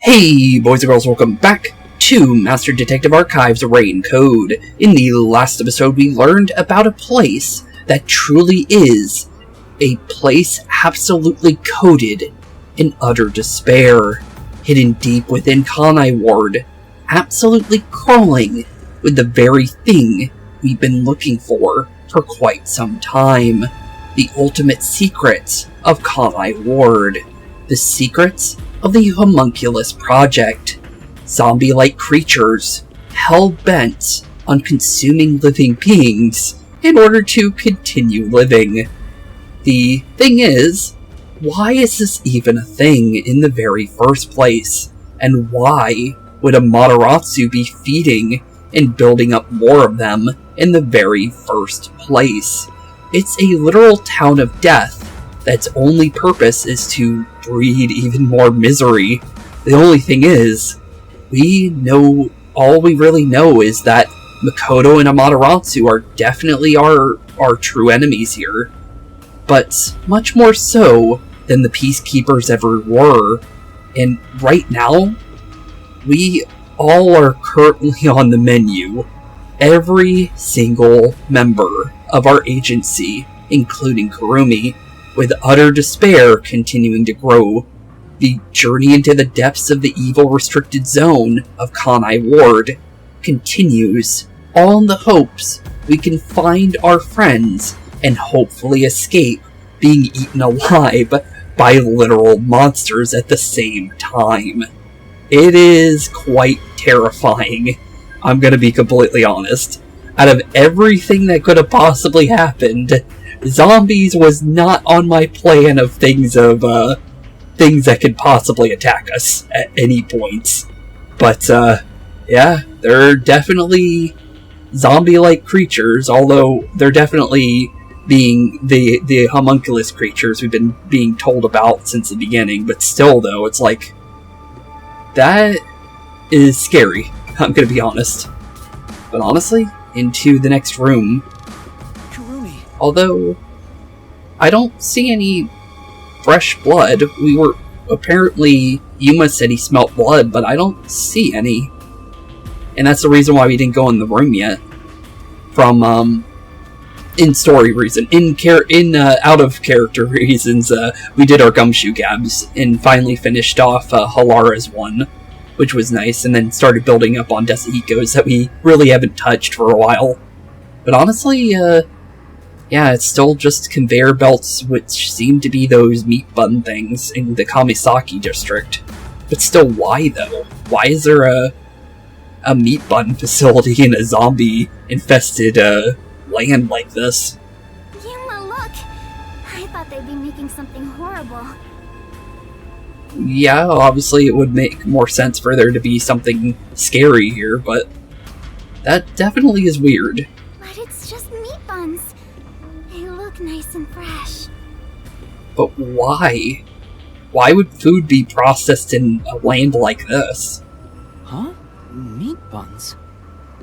Hey boys and girls, welcome back to Master Detective Archives Rain Code. In the last episode we learned about a place that truly is a place absolutely coated in utter despair, hidden deep within Kanai Ward, absolutely crawling with the very thing we've been looking for quite some time. The ultimate secrets of Kanai Ward. The secrets of the Homunculus Project. Zombie-like creatures, hell-bent on consuming living beings in order to continue living. The thing is, why is this even a thing in the very first place? And why would Amaterasu be feeding and building up more of them in the very first place? It's a literal town of death that's only purpose is to breed even more misery. The only thing is, all we really know is that Makoto and Amaterasu are definitely our true enemies here. But much more so than the Peacekeepers ever were. And right now, we all are currently on the menu. Every single member of our agency, including Kurumi, with utter despair continuing to grow. The journey into the depths of the evil restricted zone of Kanai Ward continues, all in the hopes we can find our friends and hopefully escape being eaten alive by literal monsters at the same time. It is quite terrifying, I'm gonna be completely honest. Out of everything that could have possibly happened, zombies was not on my plan of things that could possibly attack us at any point. But, yeah, they're definitely zombie-like creatures, although they're definitely being the homunculus creatures we've been being told about since the beginning, but still, though, it's like, that is scary, I'm gonna be honest. But honestly, into the next room. Although, I don't see any fresh blood. Apparently, Yuma said he smelt blood, but I don't see any. And that's the reason why we didn't go in the room yet. From, in story reason. Out of character reasons, we did our gumshoe gabs, and finally finished off, Halara's one, which was nice, and then started building up on Desuhiko's that we really haven't touched for a while. But honestly, yeah, it's still just conveyor belts, which seem to be those meat bun things in the Kamisaki district. But still, why though? Why is there a meat bun facility in a zombie-infested, land like this? Yuma, look! I thought they'd be making something horrible. Yeah, obviously it would make more sense for there to be something scary here, but that definitely is weird. But it's just meat buns. They look nice and fresh. But why? Why would food be processed in a land like this? Huh? Meat buns?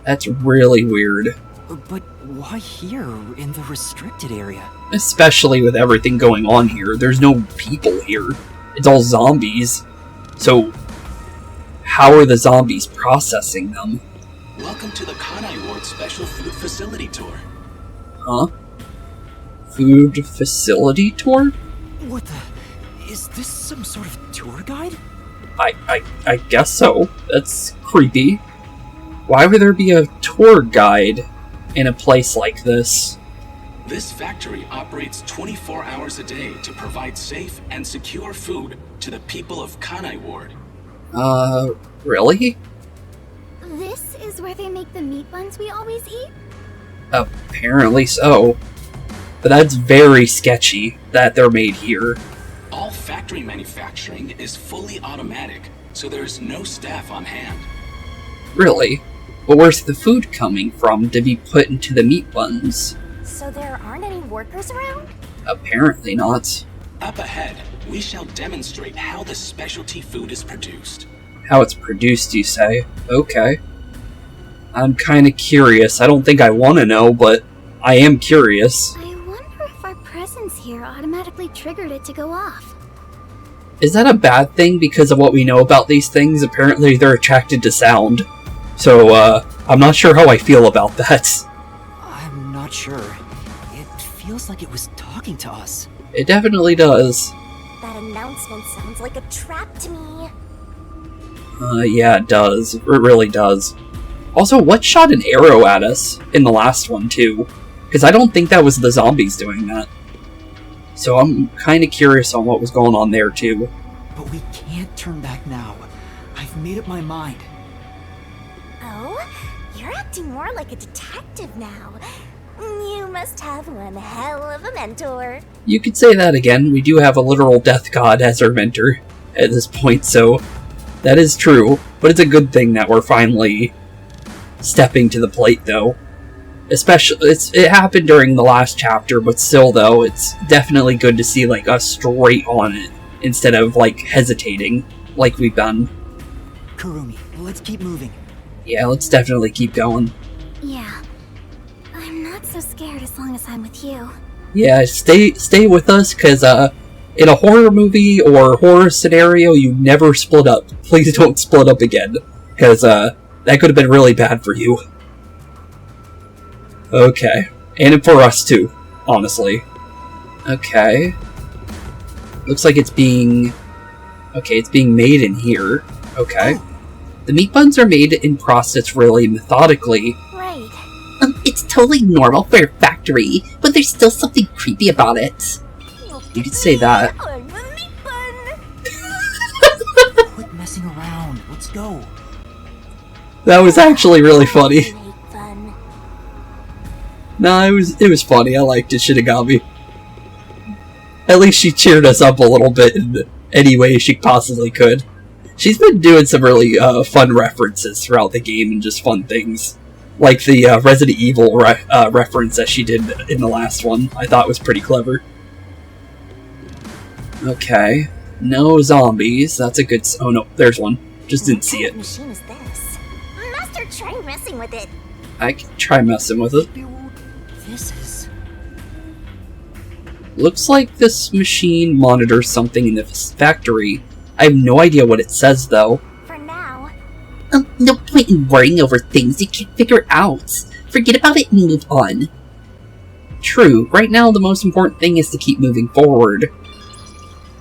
That's really weird. But why here, in the restricted area? Especially with everything going on here. There's no people here. It's all zombies. So, how are the zombies processing them? Welcome to the Kanai Ward Special Food Facility Tour. Huh? Food facility tour? What the... Is this some sort of tour guide? I guess so. That's creepy. Why would there be a tour guide in a place like this? This factory operates 24 hours a day to provide safe and secure food to the people of Kanai Ward. Really? This is where they make the meat buns we always eat? Apparently so. But that's very sketchy that they're made here. All factory manufacturing is fully automatic, so there's no staff on hand. Really? But where's the food coming from to be put into the meat buns? So there aren't any workers around? Apparently not. Up ahead, we shall demonstrate how the specialty food is produced. How it's produced, you say? Okay. I'm kinda curious. I don't think I want to know, but I am curious. I wonder if our presence here automatically triggered it to go off. Is that a bad thing because of what we know about these things? Apparently they're attracted to sound. So, I'm not sure how I feel about that. I'm not sure. It feels like it was talking to us. It definitely does. That announcement sounds like a trap to me. Yeah, it does. It really does. Also, what shot an arrow at us in the last one, too? Because I don't think that was the zombies doing that. So I'm kind of curious on what was going on there, too. But we can't turn back now. I've made up my mind. Oh? You're acting more like a detective now. You must have one hell of a mentor. You could say that again. We do have a literal death god as our mentor at this point, so that is true. But it's a good thing that we're finally stepping to the plate, though. Especially, it happened during the last chapter, but still, though, it's definitely good to see, like, us straight on it, instead of, like, hesitating, like we've done. Kurumi, let's keep moving. Yeah, let's definitely keep going. Yeah. I'm not so scared as long as I'm with you. Yeah, stay with us, because, in a horror movie or horror scenario, you never split up. Please don't split up again, because, that could have been really bad for you. Okay. And for us, too, honestly. Okay. Looks like it's being... Okay, it's being made in here. Okay. The meat buns are made and processed really methodically. Right. It's totally normal for a factory, but there's still something creepy about it. You could say that. I'm a meat bun. Quit messing around. Let's go. That was actually really funny. Meat bun. Nah, it was funny. I liked it, Shinigami. At least she cheered us up a little bit in any way she possibly could. She's been doing some really fun references throughout the game and just fun things. Like the Resident Evil reference that she did in the last one. I thought was pretty clever. Okay. No zombies. That's a good... Oh no, there's one. Just didn't see it. What machine is this? Master, try messing with it. I can try messing with it. This is... Looks like this machine monitors something in the factory. I have no idea what it says, though. For now. No point in worrying over things you can't figure out. Forget about it and move on. True. Right now, the most important thing is to keep moving forward.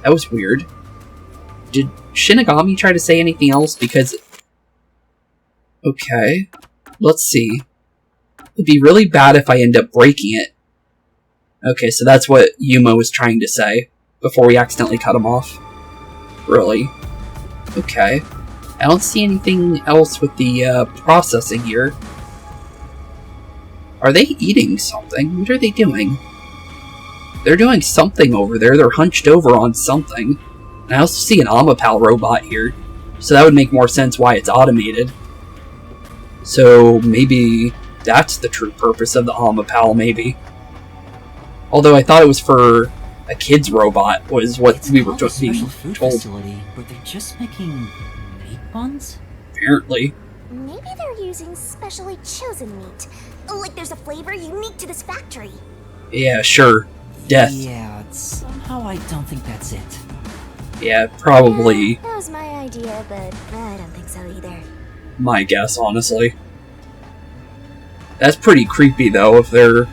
That was weird. Did Shinigami try to say anything else? Because... Okay. Let's see. It'd be really bad if I end up breaking it. Okay, so that's what Yuma was trying to say before we accidentally cut him off. Really? Okay. I don't see anything else with the processing here. Are they eating something? What are they doing? They're doing something over there. They're hunched over on something. And I also see an Amapal robot here. So that would make more sense why it's automated. So maybe that's the true purpose of the Amapal, maybe. Although I thought it was for a kid's robot, was what we were just being food told. Facility, but they're just making meat buns? Apparently. Maybe they're using specially chosen meat. Like there's a flavor unique to this factory. Yeah, sure. Death. Yeah, somehow I don't think that's it. Yeah, probably That was my idea, but I don't think so either. my guess, honestly. That's pretty creepy, though, if they're...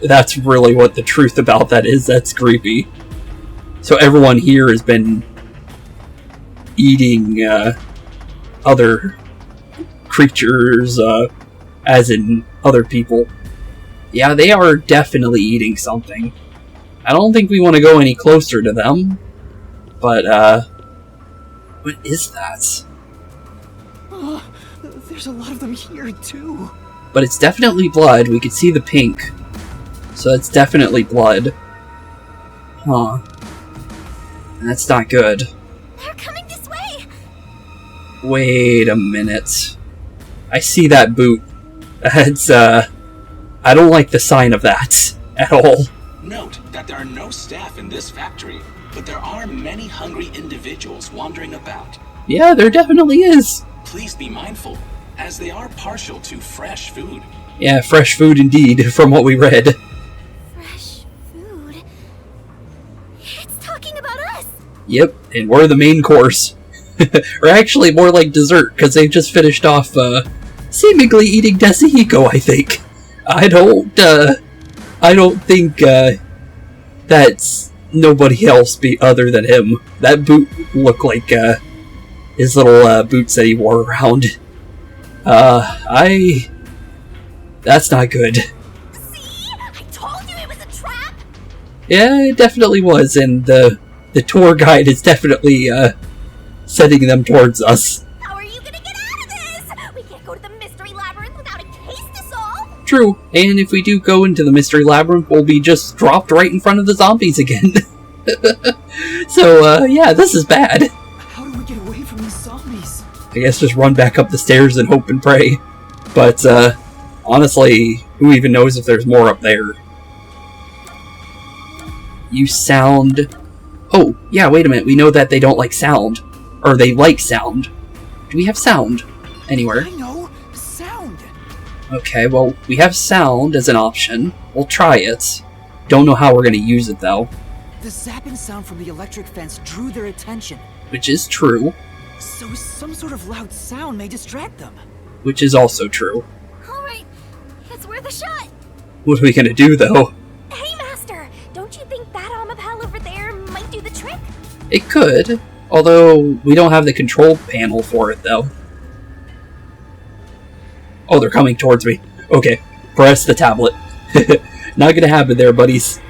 That's really what the truth about that is. That's creepy. So everyone here has been eating other creatures, as in other people. Yeah, they are definitely eating something. I don't think we want to go any closer to them. But, what is that? Oh, there's a lot of them here, too. But it's definitely blood. We could see the pink. So it's definitely blood. Huh. That's not good. They're coming this way! Wait a minute. I see that boot. It's, I don't like the sign of that at all. Note that there are no staff in this factory, but there are many hungry individuals wandering about. Yeah, there definitely is. Please be mindful, as they are partial to fresh food. Yeah, fresh food indeed, from what we read. Fresh food? It's talking about us! Yep, and we're the main course. Or actually, more like dessert, because they've just finished off, seemingly eating Desuhiko, I think. I don't think, that's nobody else other than him. That boot looked like, his little, boots that he wore around. That's not good. See? I told you it was a trap! Yeah, it definitely was, and the tour guide is definitely, sending them towards us. How are you gonna get out of this? We can't go to the mystery labyrinth without a case to solve! True, and if we do go into the mystery labyrinth, we'll be just dropped right in front of the zombies again. So, yeah, this is bad. How do we get away from these zombies? I guess just run back up the stairs and hope and pray. But, honestly, who even knows if there's more up there? You sound... Oh, yeah, wait a minute, we know that they don't like sound. Or they like sound. Do we have sound anywhere? I know! Sound! Okay, well, we have sound as an option. We'll try it. Don't know how we're going to use it, though. The zapping sound from the electric fence drew their attention. Which is true. So some sort of loud sound may distract them. Which is also true. Alright, it's worth a shot! What are we going to do, though? Hey, Master! Don't you think that Amidst over there might do the trick? It could. Although, we don't have the control panel for it, though. Oh, they're coming towards me. Okay, press the tablet. Not gonna happen there, buddies.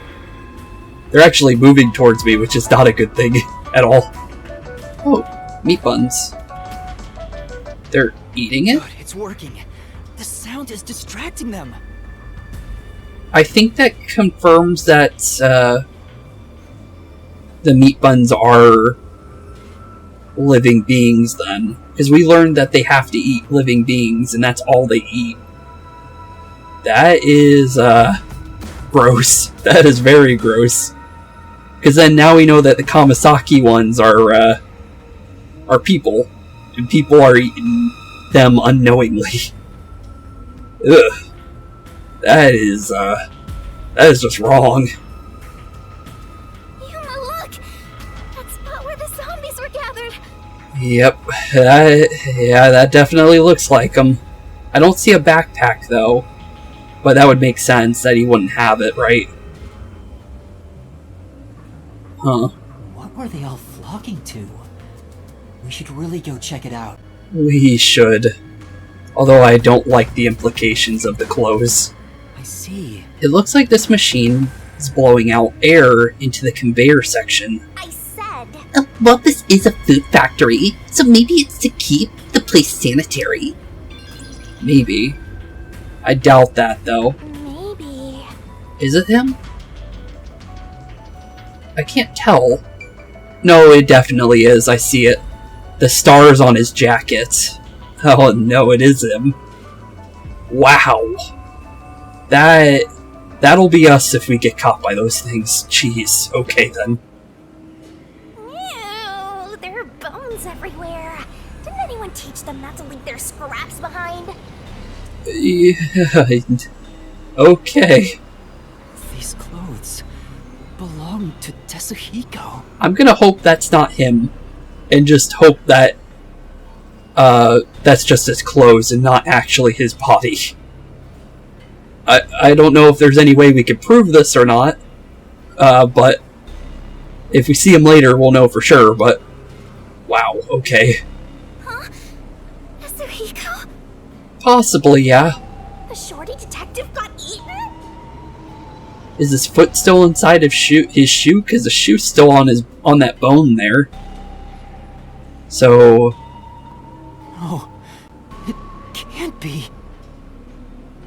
They're actually moving towards me, which is not a good thing at all. Oh, meat buns. They're eating it? Good, it's working. The sound is distracting them. I think that confirms that, the meat buns are living beings, then. Because we learned that they have to eat living beings, and that's all they eat. That is, gross. That is very gross. Because then now we know that the Kamasaki ones are people. And people are eating them unknowingly. Ugh. That is just wrong. Yuma, look! That spot where the zombies were gathered! Yep, that definitely looks like him. I don't see a backpack, though. But that would make sense that he wouldn't have it, right? Huh. What were they all flocking to? We should really go check it out. We should. Although I don't like the implications of the clothes. I see. It looks like this machine is blowing out air into the conveyor section. I said... Well, this is a food factory, so maybe it's to keep the place sanitary. Maybe. I doubt that, though. Maybe... Is it him? I can't tell. No, it definitely is. I see it. The stars on his jacket. Oh no, it is him. Wow. That'll be us if we get caught by those things. Jeez. Okay then. Ew, there are bones everywhere. Didn't anyone teach them not to leave their scraps behind? Yeah. Okay. These clothes belong to Desuhiko. I'm gonna hope that's not him. And just hope that that's just his clothes and not actually his body. I don't know if there's any way we could prove this or not. But if we see him later, we'll know for sure, but wow, okay. Huh? Desuhiko? Possibly, yeah. The shorty detective got eaten? Is his foot still inside of his shoe? Because the shoe's still on that bone there. So... Oh, it can't be.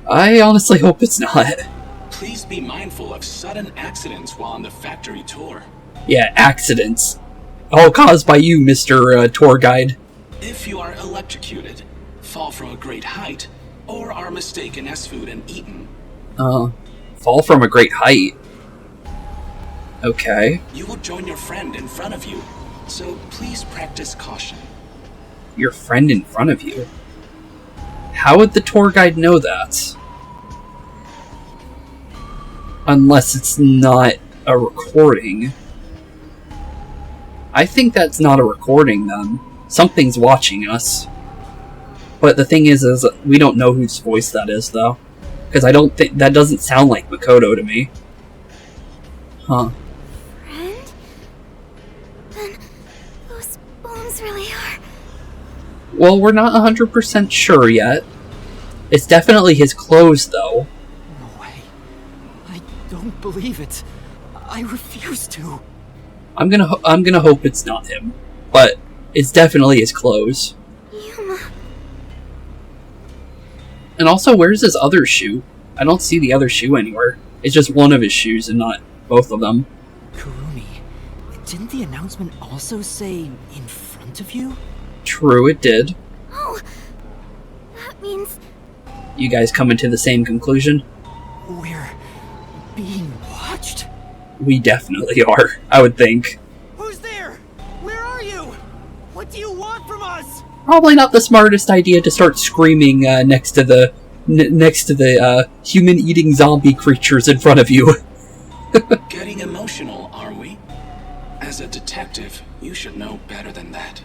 I honestly hope it's not. Please be mindful of sudden accidents while on the factory tour. Yeah, accidents. All caused by you, Mr. Tour Guide. If you are electrocuted, fall from a great height, or are mistaken as food and eaten, Fall from a great height. Okay. you will join your friend in front of you, so please practice caution. Your friend in front of you? How would the tour guide know that? Unless it's not a recording. I think that's not a recording, then. Something's watching us. But the thing is we don't know whose voice that is, though. Because I don't think... That doesn't sound like Makoto to me. Huh. Friend? Then those bones really are... Well, we're not 100% sure yet. It's definitely his clothes, though. No way. I don't believe it. I refuse to. I'm gonna hope it's not him. But it's definitely his clothes. Yuma. And also, where's his other shoe? I don't see the other shoe anywhere. It's just one of his shoes and not both of them. Kurumi, didn't the announcement also say in front of you? True, it did. Oh, that means... You guys coming to the same conclusion? We're being watched? We definitely are, I would think. Who's there? Where are you? What do you want from us? Probably not the smartest idea to start screaming next to the human-eating zombie creatures in front of you. Getting emotional, are we? As a detective, you should know better than that.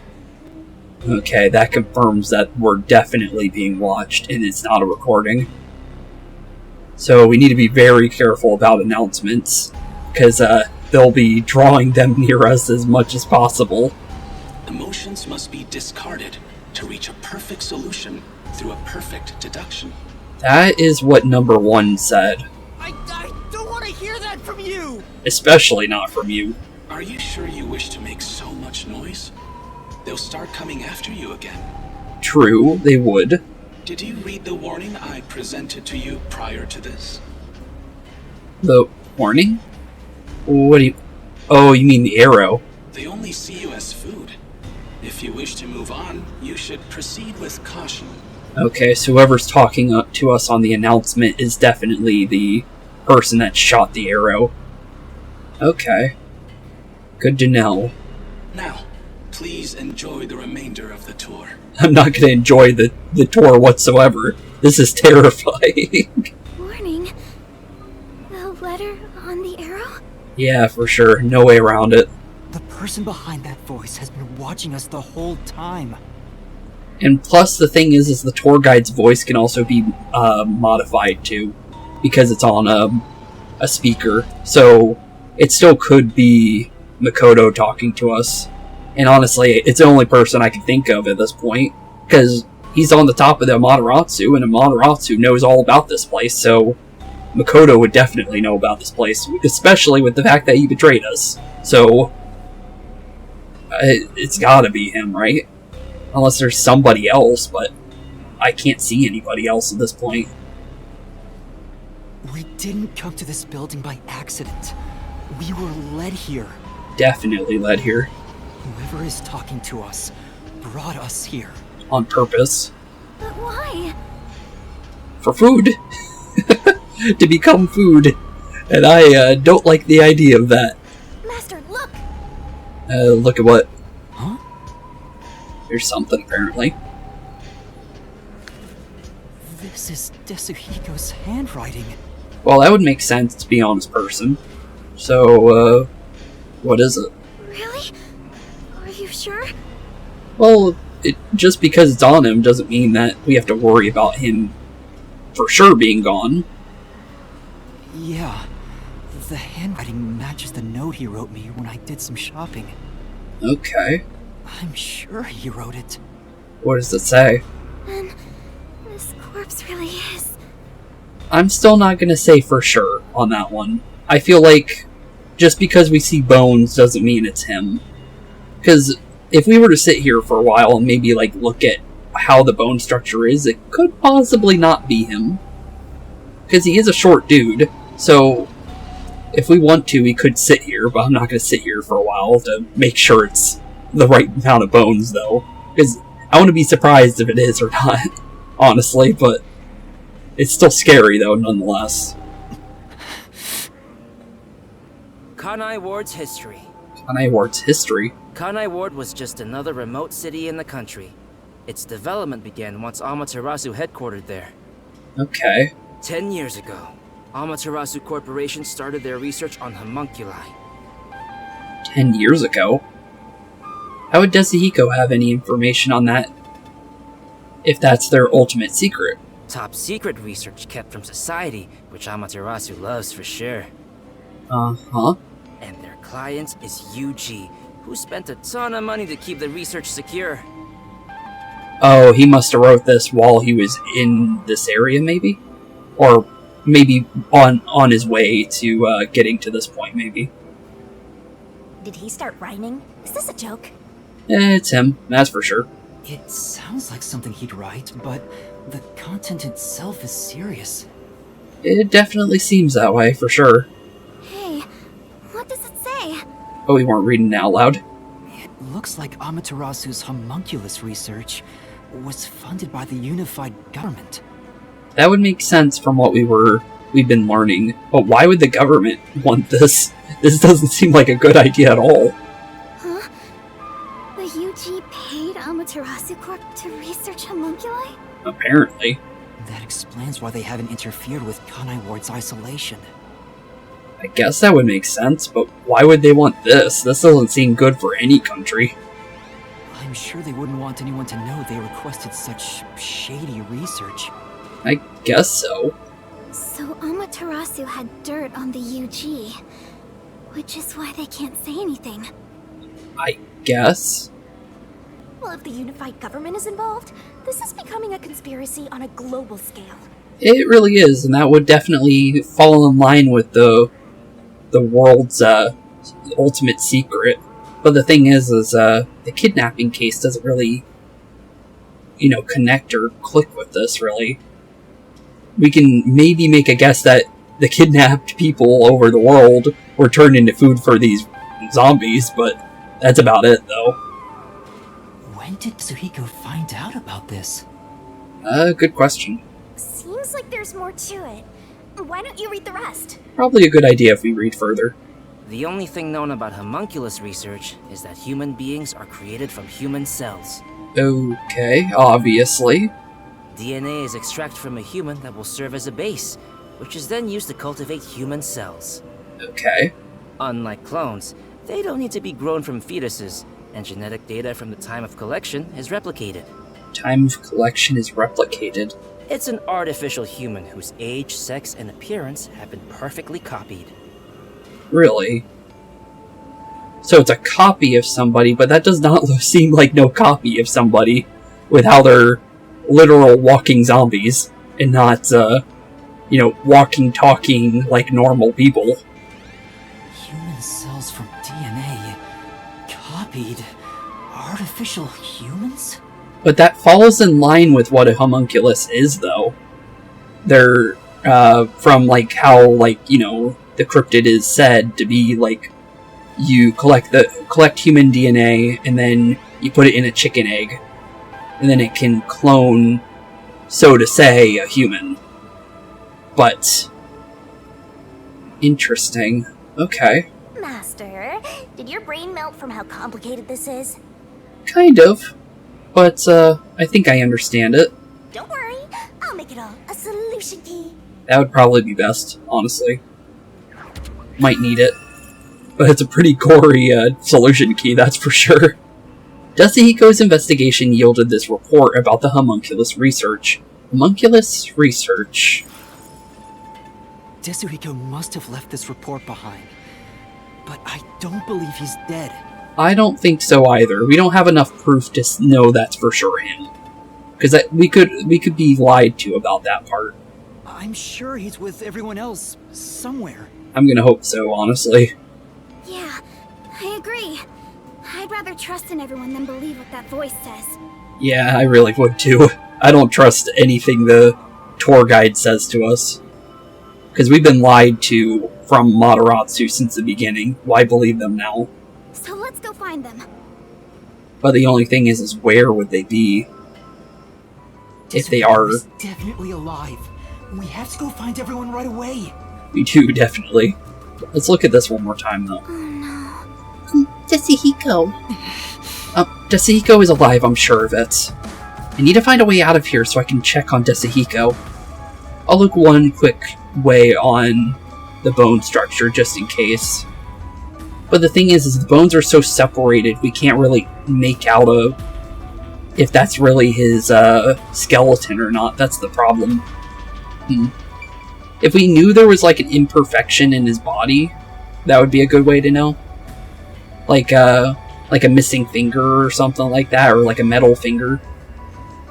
Okay, that confirms that we're definitely being watched, and it's not a recording. So we need to be very careful about announcements, because they'll be drawing them near us as much as possible. Emotions must be discarded to reach a perfect solution through a perfect deduction. That is what number 1 said. I don't want to hear that from you! Especially not from you. Are you sure you wish to make so much noise? They'll start coming after you again. True, they would. Did you read the warning I presented to you prior to this? The warning? What do you... Oh, you mean the arrow. They only see you as food. If you wish to move on, you should proceed with caution. Okay, so whoever's talking up to us on the announcement is definitely the person that shot the arrow. Okay. Good to know. Now, please enjoy the remainder of the tour. I'm not going to enjoy the tour whatsoever. This is terrifying. Warning? The letter on the arrow? Yeah, for sure. No way around it. The person behind that voice has been watching us the whole time. And plus, the thing is the tour guide's voice can also be modified too, because it's on a speaker. So it still could be Makoto talking to us. And honestly, it's the only person I can think of at this point, because he's on the top of the Amaterasu, and Amaterasu knows all about this place, so Makoto would definitely know about this place, especially with the fact that he betrayed us. So it's gotta be him, right? Unless there's somebody else, but I can't see anybody else at this point. We didn't come to this building by accident. We were led here. Definitely led here. Whoever is talking to us brought us here. On purpose. But why? For food. To become food. And I don't like the idea of that. Master, look! Look at what? Huh? There's something, apparently. This is Desuhiko's handwriting. Well, that would make sense to be on his person. So, what is it? Really? Are you sure? Well, just because it's on him doesn't mean that we have to worry about him for sure being gone. Yeah. The handwriting matches the note he wrote me when I did some shopping. Okay. I'm sure he wrote it. What does it say? Then this corpse really is... I'm still not gonna say for sure on that one. I feel like just because we see bones doesn't mean it's him. Because if we were to sit here for a while and maybe like look at how the bone structure is, it could possibly not be him. Because he is a short dude, so if we want to, we could sit here, but I'm not going to sit here for a while to make sure it's the right amount of bones, though. Because I want to be surprised if it is or not, honestly, but it's still scary, though, nonetheless. Kanai Ward's history. Kanai Ward's history? Kanai Ward was just another remote city in the country. Its development began once Amaterasu headquartered there. Okay. 10 years ago, Amaterasu Corporation started their research on homunculi. 10 years ago? How would Desuhiko have any information on that if that's their ultimate secret? Top secret research kept from society, which Amaterasu loves for sure. Uh-huh. And their client is UG, who spent a ton of money to keep the research secure. Oh, he must have wrote this while he was in this area, maybe? Or maybe on his way to getting to this point, maybe. Did he start rhyming? Is this a joke? It's him, that's for sure. It sounds like something he'd write, but the content itself is serious. It definitely seems that way, for sure. Hey, what does it say? Oh, we weren't reading it out loud. It looks like Amaterasu's homunculus research was funded by the unified government. That would make sense from what we've been learning. But why would the government want this? This doesn't seem like a good idea at all. Huh? The UG paid Amaterasu Corp to research homunculi? Apparently. That explains why they haven't interfered with Kanai Ward's isolation. I guess that would make sense, but why would they want this? This doesn't seem good for any country. I'm sure they wouldn't want anyone to know they requested such shady research. I guess so. So Amaterasu had dirt on the UG, which is why they can't say anything. I guess. Well, if the unified government is involved, this is becoming a conspiracy on a global scale. It really is, and that would definitely fall in line with the world's ultimate secret. But the thing is the kidnapping case doesn't really, connect or click with this, really. We can maybe make a guess that the kidnapped people over the world were turned into food for these zombies, but that's about it, though. When did Desuhiko find out about this? Good question. Seems like there's more to it. Why don't you read the rest? Probably a good idea if we read further. The only thing known about homunculus research is that human beings are created from human cells. Okay, obviously. DNA is extracted from a human that will serve as a base, which is then used to cultivate human cells. Okay. Unlike clones, they don't need to be grown from fetuses, and genetic data from the time of collection is replicated. Time of collection is replicated. It's an artificial human whose age, sex, and appearance have been perfectly copied. Really? So it's a copy of somebody, but that does not seem like no copy of somebody with how they're literal walking zombies and not, walking, talking like normal people. Human cells from DNA copied artificial humans? But that falls in line with what a homunculus is, though. They're, from, how, the cryptid is said to be, you collect human DNA, and then you put it in a chicken egg, and then it can clone, so to say, a human. But interesting. Okay. Master, did your brain melt from how complicated this is? Kind of. But, I think I understand it. Don't worry, I'll make it all a solution key. That would probably be best, honestly. Might need it. But it's a pretty gory, solution key, that's for sure. Desuhiko's investigation yielded this report about the homunculus research. Homunculus research. Desuhiko must have left this report behind. But I don't believe he's dead. I don't think so either. We don't have enough proof to know that's for sure him. Because we could be lied to about that part. I'm sure he's with everyone else, somewhere. I'm gonna hope so, honestly. Yeah, I agree. I'd rather trust in everyone than believe what that voice says. Yeah, I really would too. I don't trust anything the tour guide says to us. Because we've been lied to from Materatsu since the beginning. Why believe them now? So let's go find them. But the only thing is where would they be? If they are... He's definitely alive. We have to go find everyone right away. We do, definitely. Let's look at this one more time, though. Oh no. Desuhiko. Desuhiko is alive, I'm sure of it. I need to find a way out of here so I can check on Desuhiko. I'll look one quick way on the bone structure, just in case. But the thing is the bones are so separated, we can't really make out if that's really his skeleton or not. That's the problem. If we knew there was like an imperfection in his body, that would be a good way to know. Like a missing finger or something like that, or like a metal finger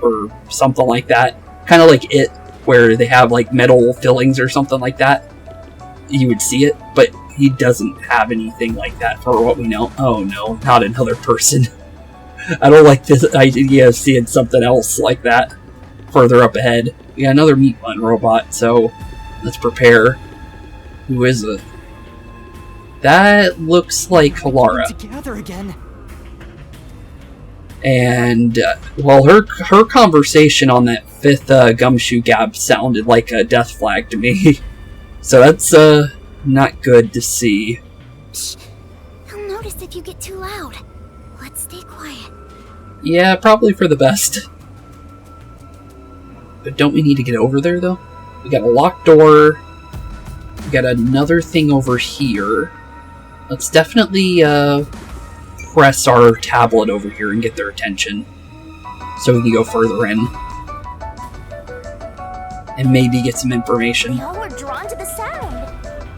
or something like that. Kind of like It, where they have like metal fillings or something like that. You would see it, but he doesn't have anything like that for what we know. Oh no, not another person. I don't like this idea of seeing something else like that further up ahead. We got another meat bun robot, so let's prepare. Who is it? That looks like Halara. Together again. And, well, her conversation on that 5th gumshoe gap sounded like a death flag to me. So that's, not good to see. Shh. He'll notice if you get too loud. Let's stay quiet. Yeah, probably for the best. But don't we need to get over there, though? We got a locked door. We got another thing over here. Let's definitely, press our tablet over here and get their attention. So we can go further in. And maybe get some information. They all were drawn to the sound.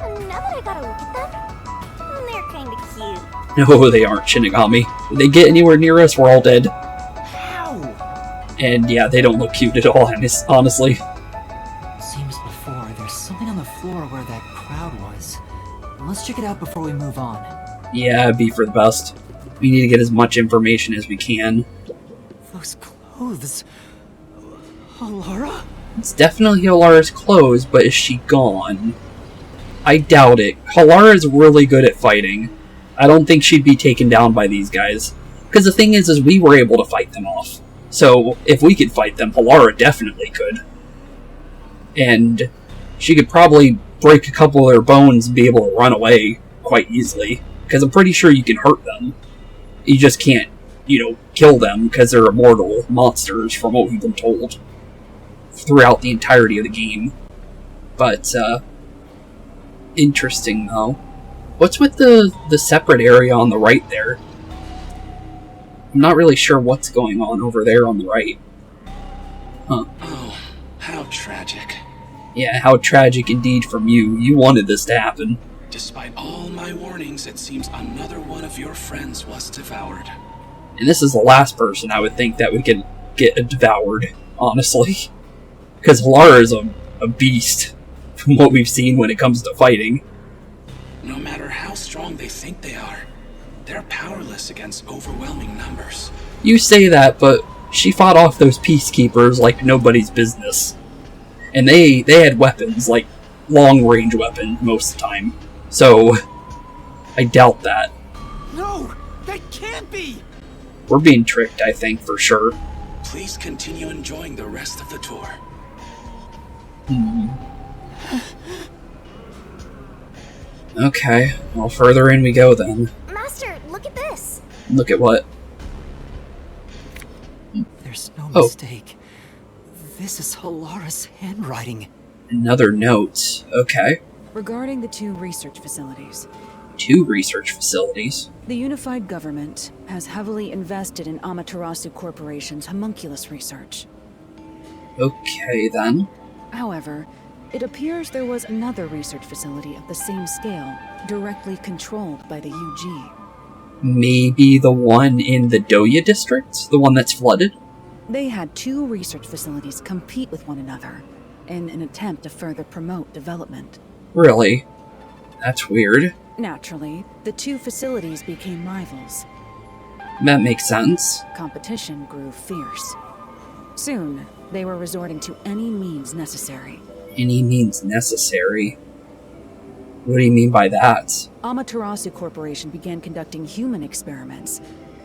And now that I gotta look at them, they're kinda cute. No, they aren't, Shinigami. If they get anywhere near us, we're all dead. How? And yeah, they don't look cute at all, honestly. Same as before, there's something on the floor where that crowd was. Let's check it out before we move on. Yeah, it'd be for the best. We need to get as much information as we can. Those clothes... Halara? It's definitely Halara's clothes, but is she gone? I doubt it. Halara is really good at fighting. I don't think she'd be taken down by these guys. Because the thing is we were able to fight them off. So, if we could fight them, Halara definitely could. And she could probably break a couple of their bones and be able to run away quite easily. Because I'm pretty sure you can hurt them. You just can't, kill them because they're immortal monsters from what we've been told throughout the entirety of the game. But, interesting though. What's with the separate area on the right there? I'm not really sure what's going on over there on the right. Huh. Oh, how tragic. Yeah, how tragic indeed from you. You wanted this to happen. Despite all my warnings, it seems another one of your friends was devoured. And this is the last person I would think that we could get devoured, honestly. Because Halara is a beast, from what we've seen when it comes to fighting. No matter how strong they think they are, they're powerless against overwhelming numbers. You say that, but she fought off those peacekeepers like nobody's business. And they had weapons, like long-range weapons most of the time. So, I doubt that. No! That can't be! We're being tricked, I think, for sure. Please continue enjoying the rest of the tour. Okay, well, further in we go then. Master, look at this. Look at what? There's no mistake. This is Halara's handwriting. Another note. Okay. Regarding the 2 research facilities. 2 research facilities? The unified government has heavily invested in Amaterasu Corporation's homunculus research. Okay, then. However, it appears there was another research facility of the same scale, directly controlled by the UG. Maybe the one in the Doya district? The one that's flooded? They had 2 research facilities compete with one another in an attempt to further promote development. Really? That's weird. Naturally, the 2 facilities became rivals. That makes sense. Competition grew fierce. Soon, they were resorting to any means necessary. Any means necessary? What do you mean by that? Amaterasu Corporation began conducting human experiments,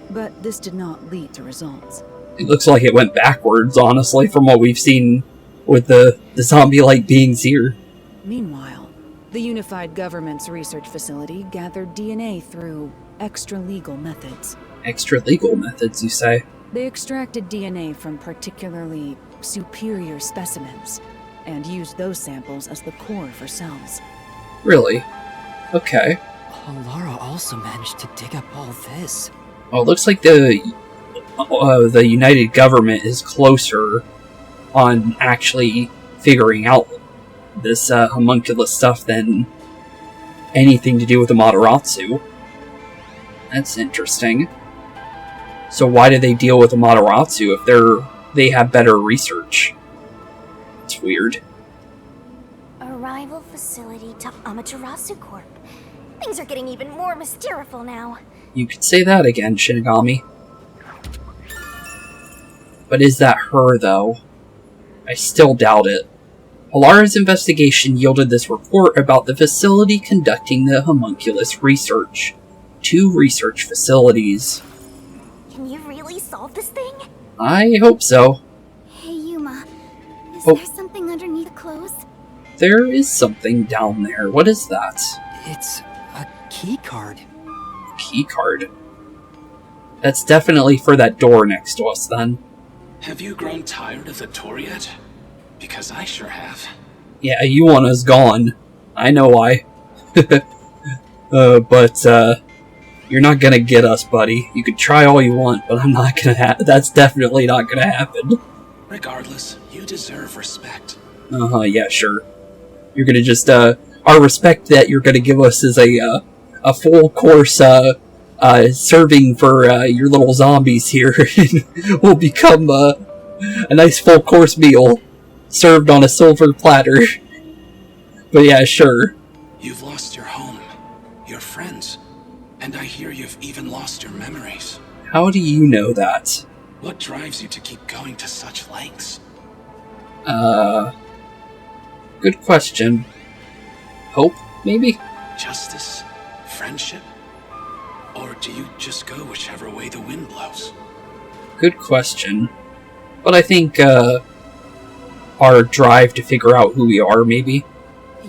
but this did not lead to results. It looks like it went backwards, honestly, from what we've seen with the zombie-like beings here. Meanwhile, the unified government's research facility gathered DNA through extra-legal methods. Extra-legal methods, you say? They extracted DNA from particularly superior specimens, and used those samples as the core for cells. Really? Okay. Halara also managed to dig up all this. Oh, it looks like the United Government is closer on actually figuring out this homunculus stuff than anything to do with the Mataratsu. That's interesting. So why do they deal with the Mataratsu if they have better research? It's weird. Arrival facility to Amaterasu Corp. Things are getting even more mysterious now. You could say that again, Shinigami. But is that her, though? I still doubt it. Halara's investigation yielded this report about the facility conducting the homunculus research. 2 research facilities. Can you really solve this thing? I hope so. Hey, Yuma. Is Oh. there something underneath the clothes? There is something down there. What is that? It's a key card. Key card. That's definitely for that door next to us, then. Have you grown tired of the tour yet? Because I sure have. Yeah, Yuana's gone. I know why. But you're not gonna get us, buddy. You could try all you want, but I'm not gonna that's definitely not gonna happen. Regardless, you deserve respect. Yeah, sure. You're gonna just, our respect that you're gonna give us is a full course, serving for, your little zombies here, and will become, a nice full course meal, served on a silver platter. But yeah, sure. You've lost your home, your friends, and I hear you've even lost your memories. How do you know that? What drives you to keep going to such lengths? Good question. Hope, maybe? Justice? Friendship? Or do you just go whichever way the wind blows? Good question. But I think, our drive to figure out who we are, maybe?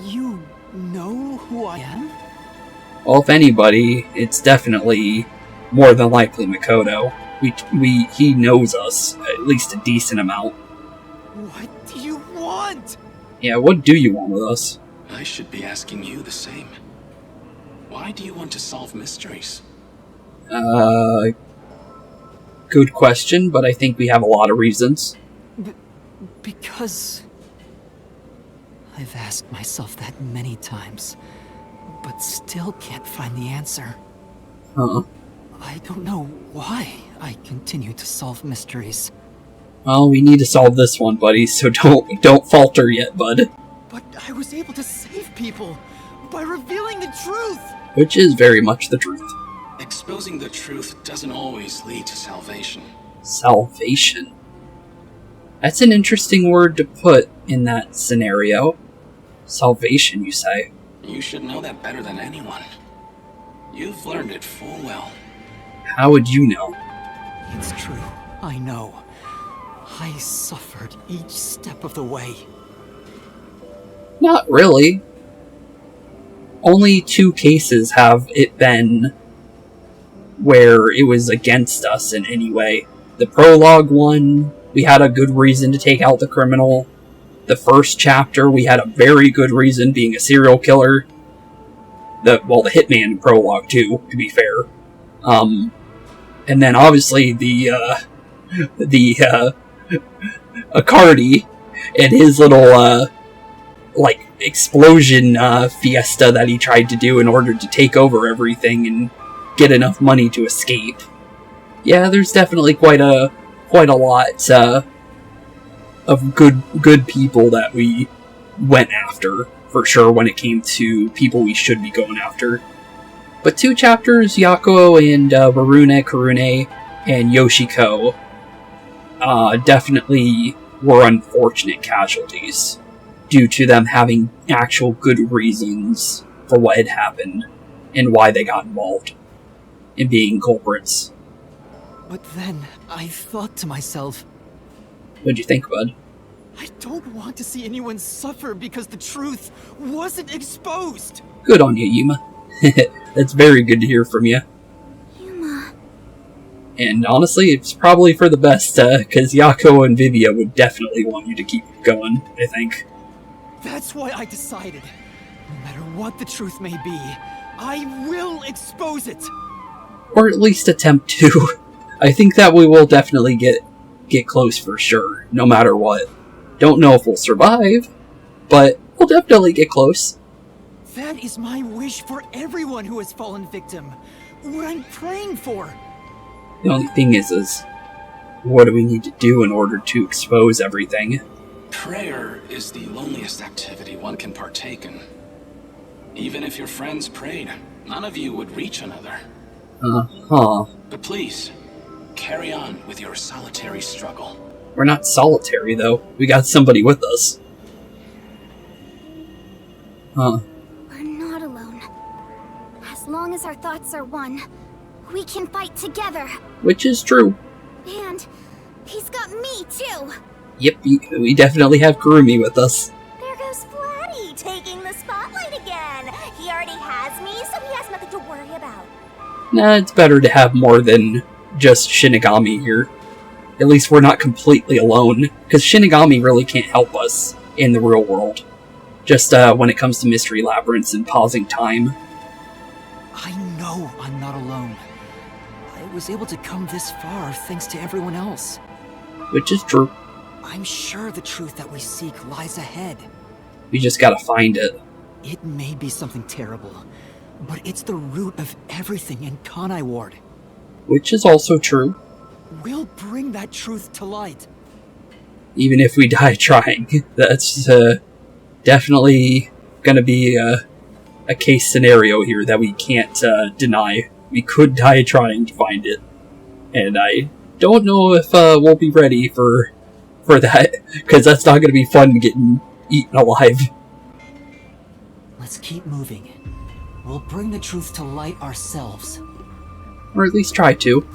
You know who I am? Well, if anybody, it's definitely more than likely Makoto. He knows us, at least a decent amount. What do you want? Yeah, what do you want with us? I should be asking you the same. Why do you want to solve mysteries? Good question, but I think we have a lot of reasons. Because I've asked myself that many times, but still can't find the answer. I don't know why I continue to solve mysteries. Well, we need to solve this one, buddy, so don't falter yet, bud. But I was able to save people by revealing the truth! Which is very much the truth. Exposing the truth doesn't always lead to salvation. Salvation. That's an interesting word to put in that scenario. Salvation, you say? You should know that better than anyone. You've learned it full well. How would you know? It's true, I know. I suffered each step of the way. Not really. Only 2 cases have it been where it was against us in any way. The prologue one, we had a good reason to take out the criminal. The first chapter, we had a very good reason, being a serial killer. The hitman prologue too, to be fair. And then obviously the Akari and his little, explosion, fiesta that he tried to do in order to take over everything and get enough money to escape. Yeah, there's definitely quite a lot, of good people that we went after, for sure, when it came to people we should be going after. But 2 chapters, Yakou and Karune and Yoshiko, definitely were unfortunate casualties, due to them having actual good reasons for what had happened, and why they got involved in being culprits. But then, I thought to myself, What'd you think, bud? I don't want to see anyone suffer because the truth wasn't exposed! Good on you, Yuma. That's very good to hear from you. Yuma. And honestly, it's probably for the best, because Yakou and Vivia would definitely want you to keep going, I think. That's why I decided, no matter what the truth may be, I will expose it! Or at least attempt to. I think that we will definitely get close for sure, no matter what. Don't know if we'll survive, but we'll definitely get close. That is my wish for everyone who has fallen victim. What I'm praying for. The only thing is what do we need to do in order to expose everything? Prayer is the loneliest activity one can partake in. Even if your friends prayed, none of you would reach another. Uh-huh. But please, carry on with your solitary struggle. We're not solitary, though. We got somebody with us. Huh. We're not alone. As long as our thoughts are one, we can fight together. Which is true. And he's got me, too. Yep, we definitely have Kurumi with us. There goes Flatty, taking the spotlight again. He already has me, so he has nothing to worry about. Nah, it's better to have more than just Shinigami here. At least we're not completely alone, because Shinigami really can't help us in the real world. Just when it comes to mystery labyrinths and pausing time. I know I'm not alone. I was able to come this far thanks to everyone else. Which is true. I'm sure the truth that we seek lies ahead. We just gotta find it. It may be something terrible, but it's the root of everything in Kanai Ward. Which is also true. We'll bring that truth to light. Even if we die trying. That's definitely gonna be a case scenario here that we can't deny. We could die trying to find it. And I don't know if we'll be ready for that, because that's not gonna be fun getting eaten alive. Let's keep moving. We'll bring the truth to light ourselves. Or at least try to.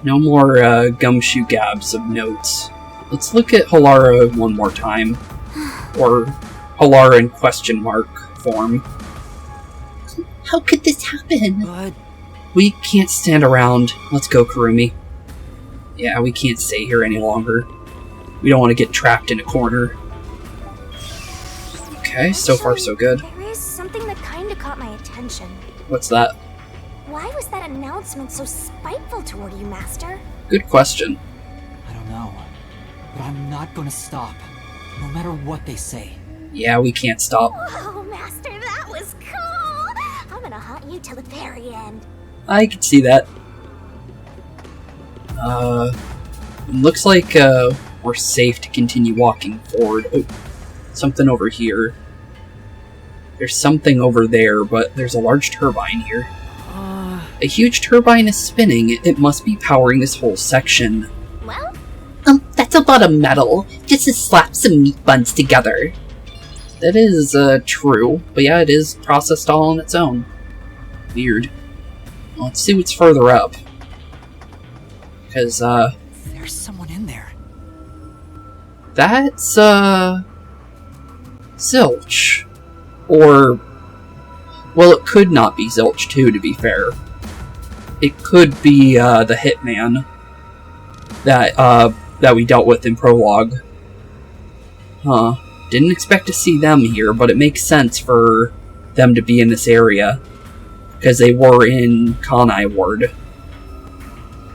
No more gumshoe gabs of notes. Let's look at Halara one more time. Or Halara in question mark form. How could this happen? But We can't stand around. Let's go, Kurumi. Yeah, we can't stay here any longer. We don't want to get trapped in a corner. Okay, so far so good. There is something that kinda caught my attention. What's that? Why was that announcement so spiteful toward you, Master? Good question. I don't know. But I'm not gonna stop, no matter what they say. Yeah, we can't stop. Oh, Master, that was cool! I'm gonna haunt you till the very end. I can see that. Looks like we're safe to continue walking forward. Oh, something over here. There's something over there, but there's a large turbine here. A huge turbine is spinning. It must be powering this whole section. Well, That's a lot of metal, just to slap some meat buns together. That is true, but yeah, it is processed all on its own. Weird. Let's see what's further up. Because, There's someone in there. that's, Zilch. Or, well, it could not be Zilch, too, to be fair. It could be, the hitman that we dealt with in Prologue. Huh. Didn't expect to see them here, but it makes sense for them to be in this area. Because they were in Kanai Ward.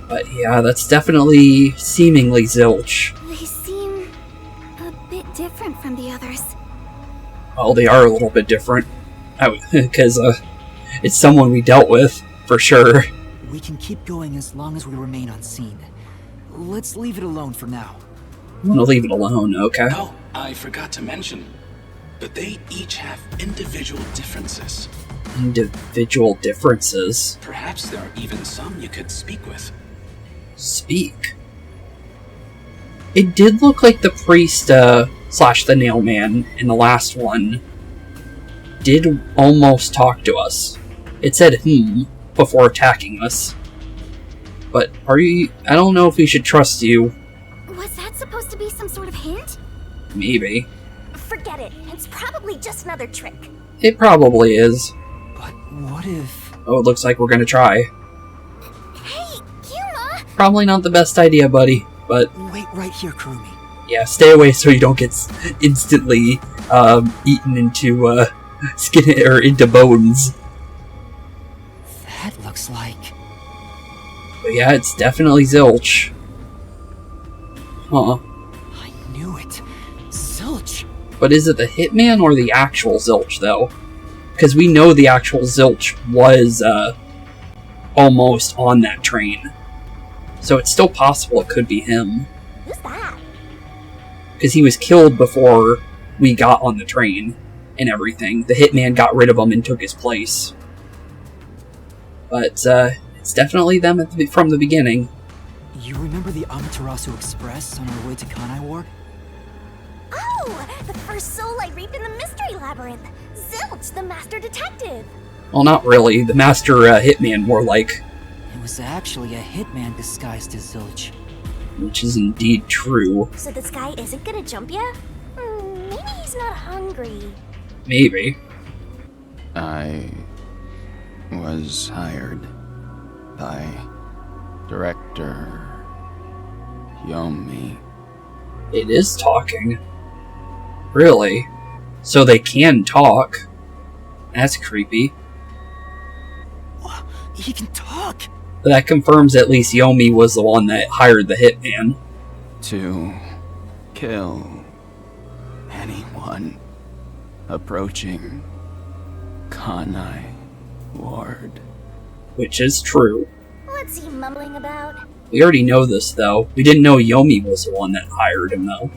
But yeah, that's definitely seemingly Zilch. they seem a bit different from the others. Well, they are a little bit different. Because it's someone we dealt with, for sure. We can keep going as long as we remain unseen. Let's leave it alone for now. I'm gonna leave it alone, okay? Oh, I forgot to mention, but they each have individual differences. Individual differences. Perhaps there are even some you could speak with. Speak. It did look like the priest, slash the nailman in the last one did almost talk to us. It said before attacking us. But I don't know if we should trust you. Was that supposed to be some sort of hint? Maybe. Forget it. It's probably just another trick. It probably is. But what if... Oh, it looks like we're gonna try. Hey, Yuma! Probably not the best idea, buddy. But Wait right here, Kurumi. yeah, stay away so you don't get instantly eaten into skin it or into bones. That looks like... But yeah, it's definitely Zilch. Huh. I knew it. Zilch. But is it the Hitman or the actual Zilch, though? Because we know the actual Zilch was, almost on that train. So it's still possible it could be him. Who's that? Because he was killed before we got on the train and everything. The Hitman got rid of him and took his place. But, it's definitely them from the beginning. You remember the Amaterasu Express on our way to Kanai Ward? Oh, the first soul I reaped in the mystery labyrinth. Zilch, the master detective. Well, not really. The master Hitman, more like. It was actually a hitman disguised as Zilch. Which is indeed true. So this guy isn't gonna jump ya? Maybe he's not hungry. Maybe. I was hired by Director Yumi. It is talking. Really? So they can talk. That's creepy. He can talk! But that confirms at least Yomi was the one that hired the Hitman. To kill anyone approaching Kanai Ward. Which is true. What's he mumbling about? We already know this, though. We didn't know Yomi was the one that hired him, though.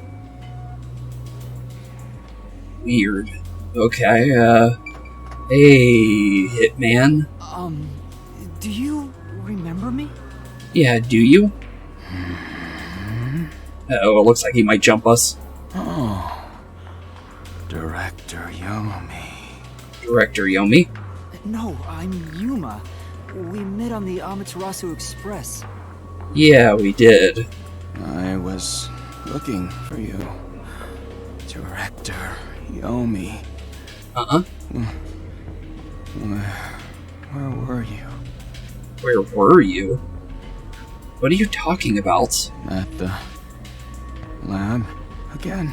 Weird. Okay, hey, Hitman. Do you remember me? Yeah, do you? Uh-oh, it looks like he might jump us. Oh, Director Yumi. Director Yomi? No, I'm Yuma. We met on the Amaterasu Express. Yeah, we did. I was looking for you, Director Yomi. Uh-huh. Where were you? Where were you? What are you talking about? At the lab again?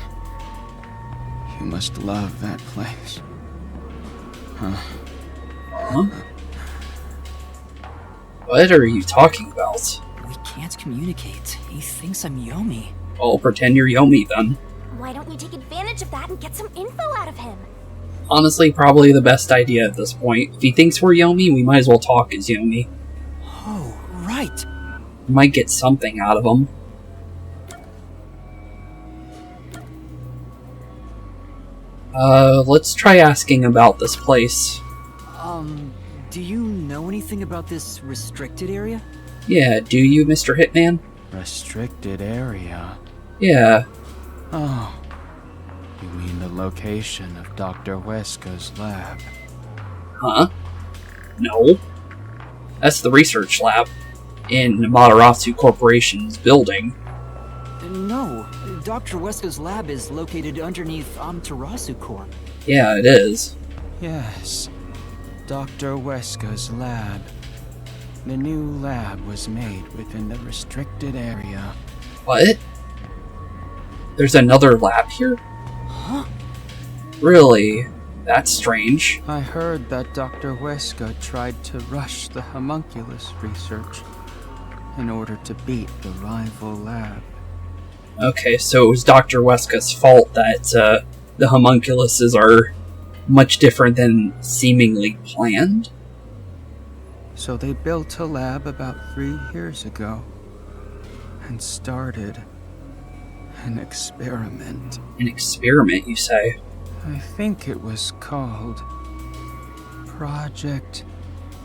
You must love that place. Huh? What are you talking about? We can't communicate. He thinks I'm Yomi. I'll pretend you're Yomi, then. Why don't you take advantage of that and get some info out of him? Honestly, probably the best idea at this point. If he thinks we're Yomi, we might as well talk as Yomi. Oh, right. We might get something out of him. Let's try asking about this place. Do you know anything about this restricted area? Yeah, do you, Mr. Hitman? Restricted area? Yeah. Oh. You mean the location of Dr. Weska's lab? Huh? No. That's the research lab in Amaterasu Corporation's building. No, Dr. Weska's lab is located underneath Amaterasu Corp. Yeah, it is. Yes. Dr. Weska's lab. The new lab was made within the restricted area. What? There's another lab here? Huh? Really? That's strange. I heard that Dr. Weska tried to rush the homunculus research in order to beat the rival lab. Okay, so it was Dr. Weska's fault that the homunculuses are much different than seemingly planned? So they built a lab about 3 years ago and started an experiment. An experiment, you say? I think it was called Project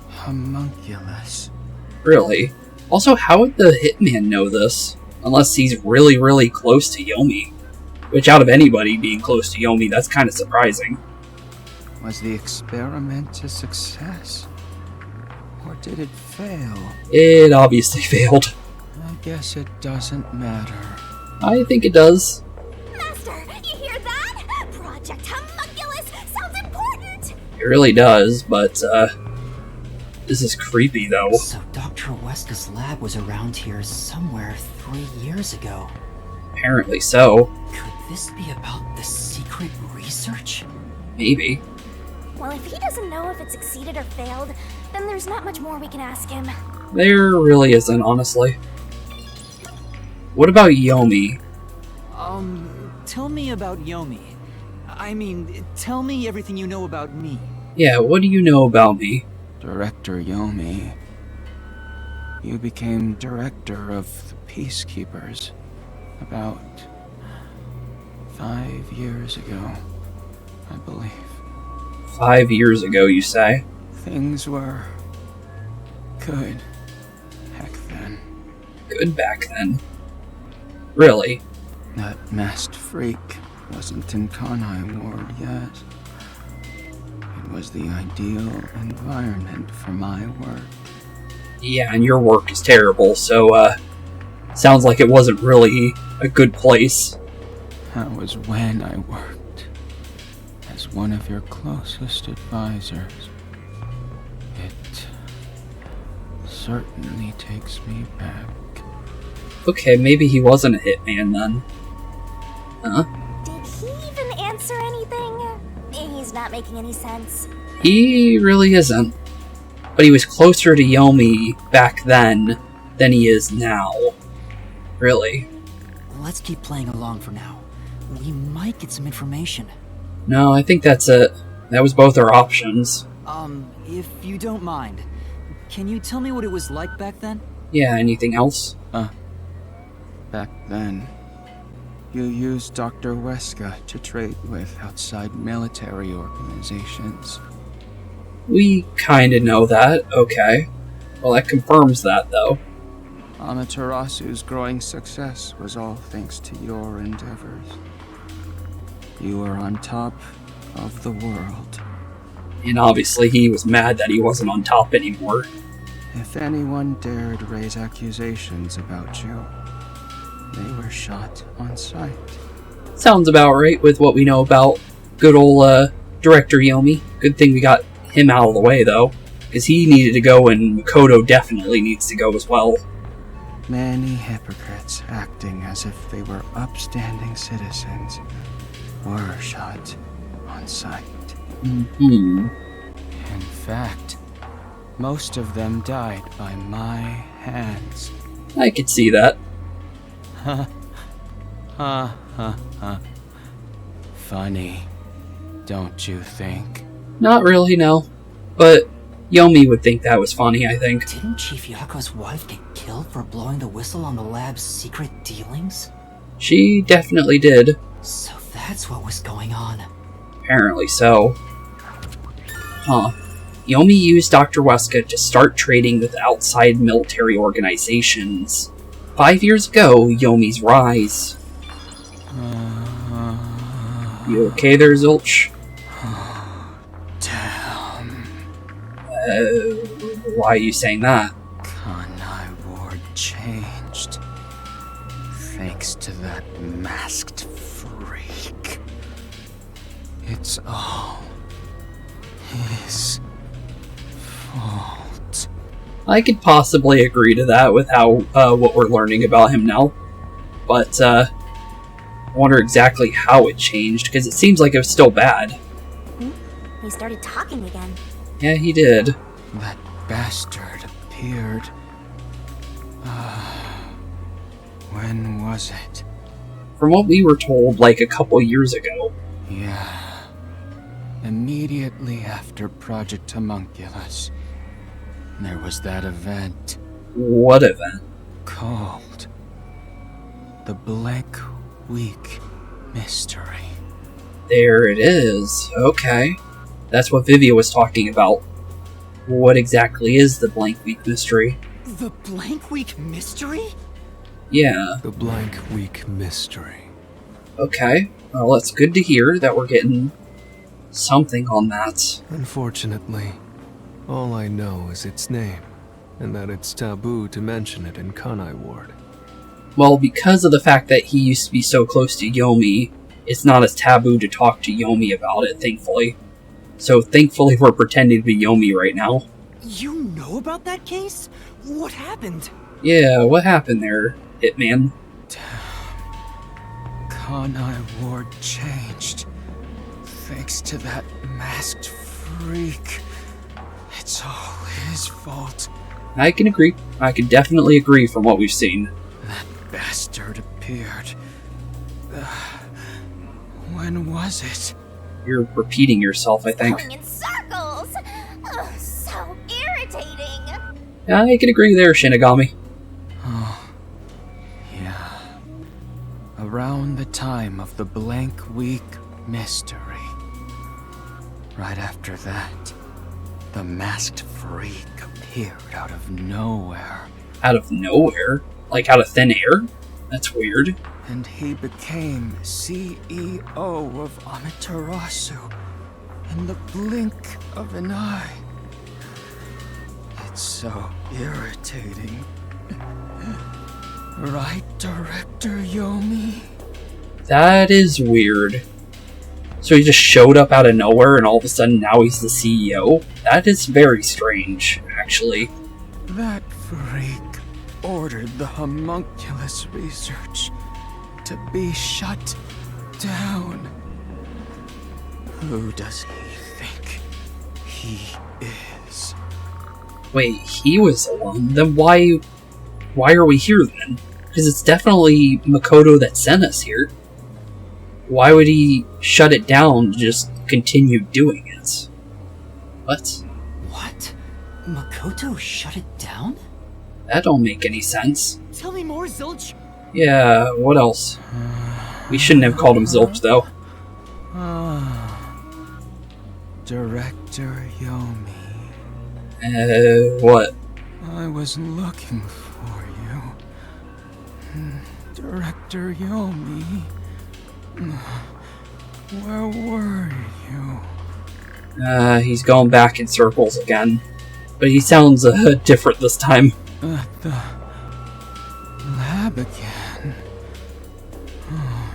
Homunculus. Really? Also, how would the Hitman know this? Unless he's really, really close to Yomi. Which, out of anybody being close to Yomi, that's kind of surprising. Was the experiment a success? Or did it fail? It obviously failed. I guess it doesn't matter. I think it does. Master, you hear that? Project Homunculus sounds important! It really does, but, this is creepy, though. So Dr. Weska's lab was around here somewhere 3 years ago. Apparently so. Could this be about the secret research? Maybe. Well, if he doesn't know if it succeeded or failed, then there's not much more we can ask him. There really isn't, honestly. What about Yomi? Tell me about Yomi. I mean, tell me everything you know about me. Yeah, what do you know about me? Director Yomi, you became director of the Peacekeepers about 5 years ago, I believe. 5 years ago, you say? Things were good back then. Good back then. Really? That masked freak wasn't in Kanai Ward yet. It was the ideal environment for my work. Yeah, and your work is terrible, so, sounds like it wasn't really a good place. That was when I worked as one of your closest advisors. It certainly takes me back. Okay, maybe he wasn't a hitman then. Huh? Did he even answer anything? He's not making any sense. He really isn't. But he was closer to Yomi back then than he is now. Really. Let's keep playing along for now. We might get some information. No, I think that's it. That was both our options. If you don't mind, can you tell me what it was like back then? Yeah, anything else? Back then, you used Dr. Weska to trade with outside military organizations. We kinda know that, okay. Well, that confirms that, though. Amaterasu's growing success was all thanks to your endeavors. You were on top of the world. And obviously he was mad that he wasn't on top anymore. If anyone dared raise accusations about you, they were shot on sight. Sounds about right with what we know about good old, Director Yomi. Good thing we got him out of the way, though. Because he needed to go, and Makoto definitely needs to go as well. Many hypocrites acting as if they were upstanding citizens were shot on sight. Mm-hmm. In fact, most of them died by my hands. I could see that. Ha ha ha ha. Funny, don't you think? Not really, no. But Yomi would think that was funny, I think. Didn't Chief Yakou's wife get killed for blowing the whistle on the lab's secret dealings? She definitely did. So that's what was going on. Apparently so. Huh. Yomi used Dr. Weska to start trading with outside military organizations. 5 years ago, Yomi's rise. You okay there, Zilch? Damn. Why are you saying that? Kanai Ward changed. Thanks to that masked freak. It's all his fault. I could possibly agree to that with how, what we're learning about him now. But, I wonder exactly how it changed, because it seems like it was still bad. He started talking again. Yeah, he did. That bastard appeared. When was it? From what we were told, like, a couple years ago. Yeah. Immediately after Project Homunculus, there was that event. What event? Called the Blank Week Mystery. There it is. Okay. That's what Vivia was talking about. What exactly is the Blank Week Mystery? The Blank Week Mystery? Yeah. The Blank Week Mystery. Okay. Well, it's good to hear that we're getting something on that. Unfortunately, all I know is its name, and that it's taboo to mention it in Kanai Ward. Well, because of the fact that he used to be so close to Yomi, it's not as taboo to talk to Yomi about it, thankfully. So thankfully we're pretending to be Yomi right now. You know about that case? What happened? Yeah, what happened there, Hitman? Kanai Ward changed. Thanks to that masked freak. It's all his fault. I can agree. I can definitely agree from what we've seen. That bastard appeared. When was it? You're repeating yourself, I think. Going in circles. Ugh, so irritating. I can agree there, Shinigami. Oh, yeah. Around the time of the Blank Week mystery. Right after that, the masked freak appeared out of nowhere. Out of nowhere? Like out of thin air? That's weird. And he became CEO of Amaterasu in the blink of an eye. It's so irritating. Right, Director Yomi? That is weird. So he just showed up out of nowhere and all of a sudden now he's the CEO? That is very strange, actually. That freak ordered the homunculus research to be shut down. Who does he think he is? Wait, he was the one? Then why are we here then? Because it's definitely Makoto that sent us here. Why would he shut it down to just continue doing it? What? What? Makoto shut it down? That don't make any sense. Tell me more, Zilch! Yeah, what else? We shouldn't have called him Zilch, though. Director Yomi. What? I was looking for you. Director Yomi. Where were you? He's going back in circles again. But he sounds different this time. At the lab again. Oh,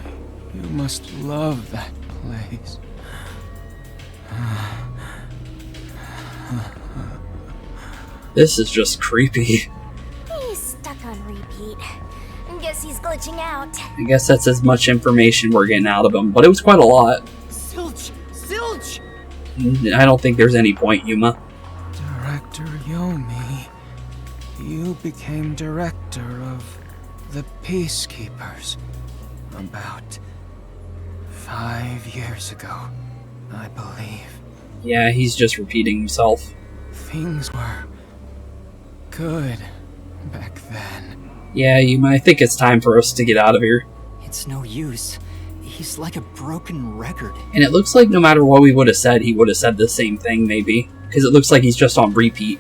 you must love that place. This is just creepy. He's stuck on repeat. Guess he's glitching out. I guess that's as much information we're getting out of him, but it was quite a lot. Zilch! Zilch! I don't think there's any point, Yuma. Director Yomi, you became director of the Peacekeepers about 5 years ago, I believe. Yeah, he's just repeating himself. Things were good back then. Yeah, Yuma, I think it's time for us to get out of here. It's no use. He's like a broken record. And it looks like no matter what we would have said, he would have said the same thing, maybe. Because it looks like he's just on repeat.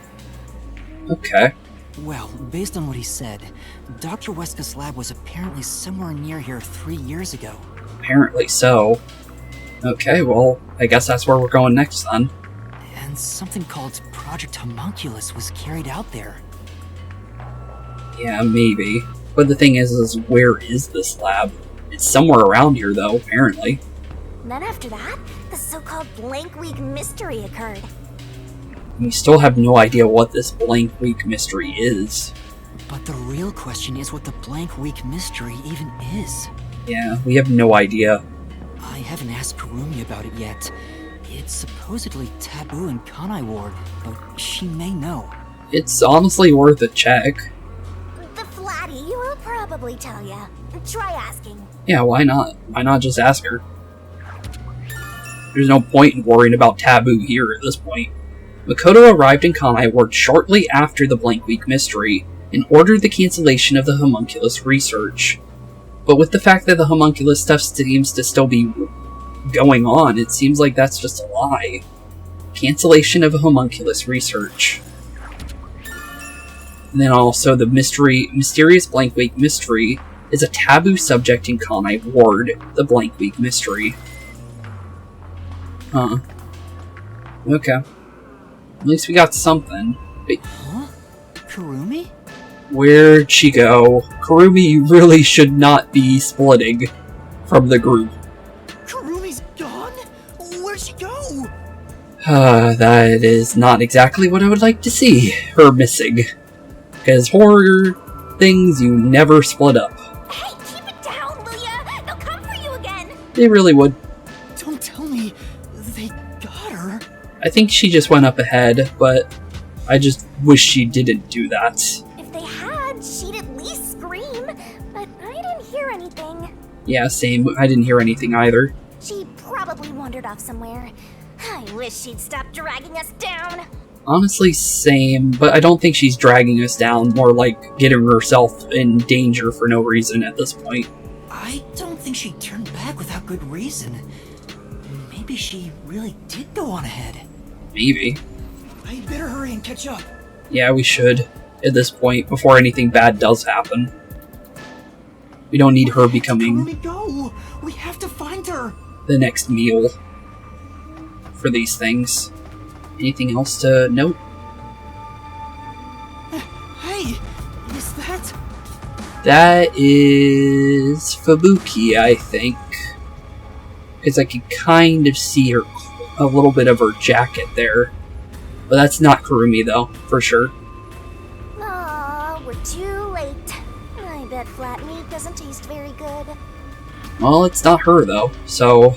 Okay. Well, based on what he said, Dr. Weska's lab was apparently somewhere near here 3 years ago. Apparently so. Okay, well, I guess that's where we're going next, then. And something called Project Homunculus was carried out there. Yeah, maybe. But the thing is where is this lab? It's somewhere around here, though, apparently. Then after that, the so-called Blank Week mystery occurred. We still have no idea what this Blank Week mystery is. But the real question is what the Blank Week mystery even is. Yeah, we have no idea. I haven't asked Kurumi about it yet. It's supposedly taboo in Kanai Ward, but she may know. It's honestly worth a check. The Flatty will probably tell ya. Try asking. Yeah, why not? Why not just ask her? There's no point in worrying about taboo here at this point. Makoto arrived in Kanai Ward shortly after the Blank Week mystery and ordered the cancellation of the homunculus research. But with the fact that the homunculus stuff seems to still be going on, it seems like that's just a lie. Cancellation of homunculus research. And then also the mysterious Blank Week mystery is a taboo subject in Kanai Ward, the Blank Week mystery. Huh. Okay. At least we got something. But huh? Kurumi? where'd she go? Kurumi really should not be splitting from the group. Kurumi's gone? Where'd she go? That is not exactly what I would like to see her missing. Because horror things, you never split up. Hey, keep it down, will ya? They'll come for you again. They really would. Don't tell me they got her. I think she just went up ahead, but I just wish she didn't do that. If they had, she'd at least scream, but I didn't hear anything. Yeah, same. I didn't hear anything either. She probably wandered off somewhere. I wish she'd stop dragging us down. Honestly, same, but I don't think she's dragging us down, more like getting herself in danger for no reason at this point. I don't think she turned back without good reason. Maybe she really did go on ahead. Maybe. I better hurry and catch up. Yeah, we should, at this point, before anything bad does happen. We don't need her becoming Where go? We have to find her. the next meal for these things. Anything else to note? Hey, is that? That is Fubuki, I think. Because I can kind of see her, a little bit of her jacket there. But that's not Kurumi, though, for sure. Aw, we're too late. I bet flat meat doesn't taste very good. Well, it's not her, though, so...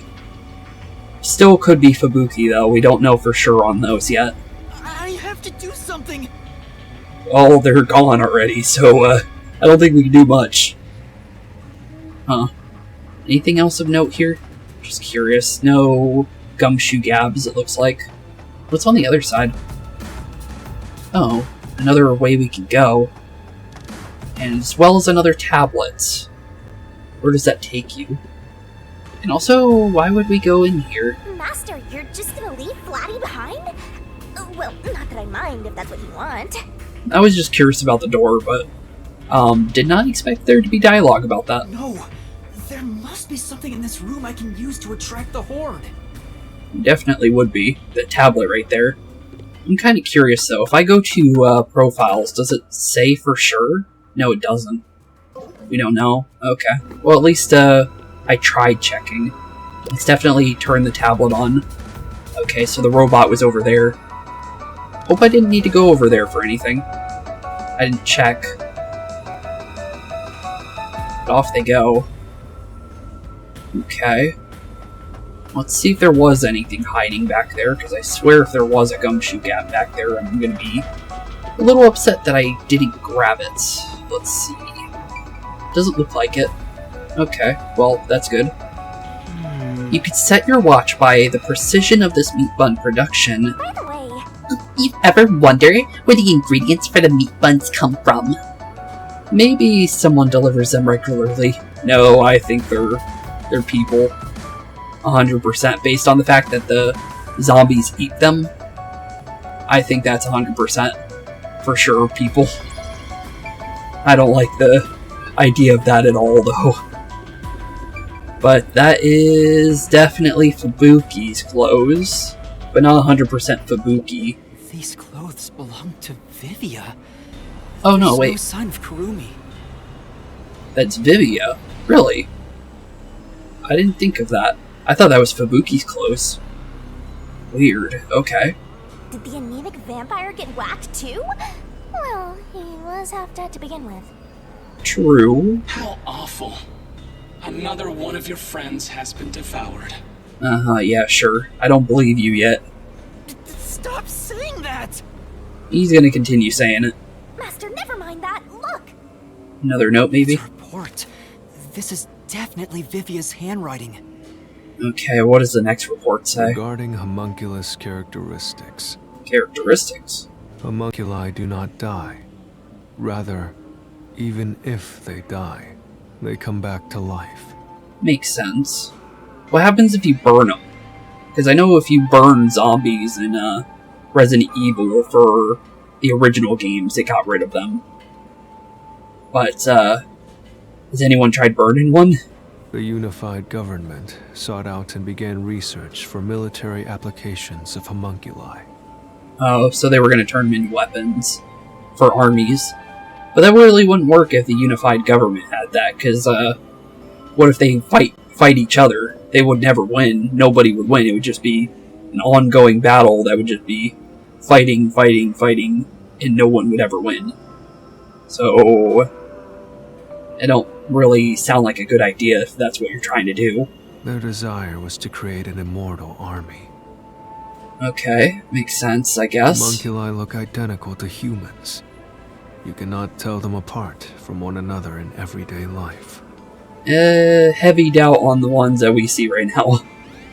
Still could be Fubuki, though. We don't know for sure on those yet. I have to do something. Well, they're gone already, so, I don't think we can do much. Huh. Anything else of note here? Just curious. No gumshoe gabs, it looks like. What's on the other side? Oh, another way we can go. And as well as another tablet. Where does that take you? And also, why would we go in here? Master, you're just gonna leave Flatty behind? Well, not that I mind if that's what you want. I was just curious about the door, but did not expect there to be dialogue about that. No, there must be something in this room I can use to attract the horde. Definitely would be. The tablet right there. I'm kind of curious though. If I go to profiles, does it say for sure? No, it doesn't. We don't know. Okay. Well, at least I tried checking. Let's definitely turn the tablet on. Okay, so the robot was over there. Hope I didn't need to go over there for anything. I didn't check. But off they go. Okay. Let's see if there was anything hiding back there, because I swear if there was a gumshoe gap back there, I'm going to be a little upset that I didn't grab it. Let's see. Doesn't look like it. Okay, well, that's good. You could set your watch by the precision of this meat bun production. By the way, You ever wonder where the ingredients for the meat buns come from? Maybe someone delivers them regularly. No, I think they're people. 100% based on the fact that the zombies eat them. I think that's 100% for sure people. I don't like the idea of that at all though. But that is definitely Fubuki's clothes, but not 100% Fubuki. These clothes belong to Vivia. Oh no, There's wait. no sign of Kurumi. That's Vivia? Really? I didn't think of that. I thought that was Fubuki's clothes. Weird. Okay. did the anemic vampire get whacked too? Well, he was half dead to begin with. True. How awful. Another one of your friends has been devoured. Uh-huh, yeah, sure. I don't believe you yet. Stop saying that! He's gonna continue saying it. Master, never mind that. Look! Another note, maybe? It's a report. This is definitely Vivia's handwriting. Okay, what does the next report say? Regarding homunculus characteristics. Characteristics? Homunculi do not die. Rather, even if they die, they come back to life. Makes sense. What happens if you burn them? Because I know if you burn zombies in Resident Evil for the original games, it got rid of them. But, has anyone tried burning one? The unified government sought out and began research for military applications of homunculi. Oh, so they were going to turn them into weapons for armies. But that really wouldn't work if the unified government had that, because, what if they fight each other? They would never win. Nobody would win. It would just be an ongoing battle that would just be fighting, and no one would ever win. So, it don't really sound like a good idea if that's what you're trying to do. Their desire was to create an immortal army. Okay, makes sense, I guess. Homunculi look identical to humans. You cannot tell them apart from one another in everyday life. Heavy doubt on the ones that we see right now.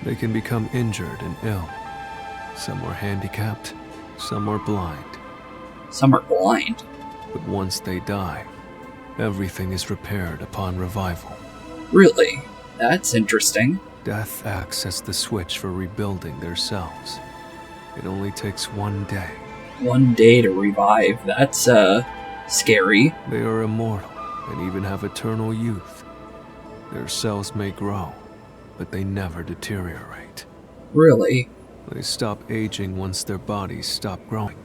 They can become injured and ill. Some are handicapped, some are blind. Some are blind. But once they die, everything is repaired upon revival. Really? That's interesting. Death acts as the switch for rebuilding their cells. It only takes one day. 1 day to revive. That's, scary. They are immortal and even have eternal youth. Their cells may grow, but they never deteriorate. Really? They stop aging once their bodies stop growing.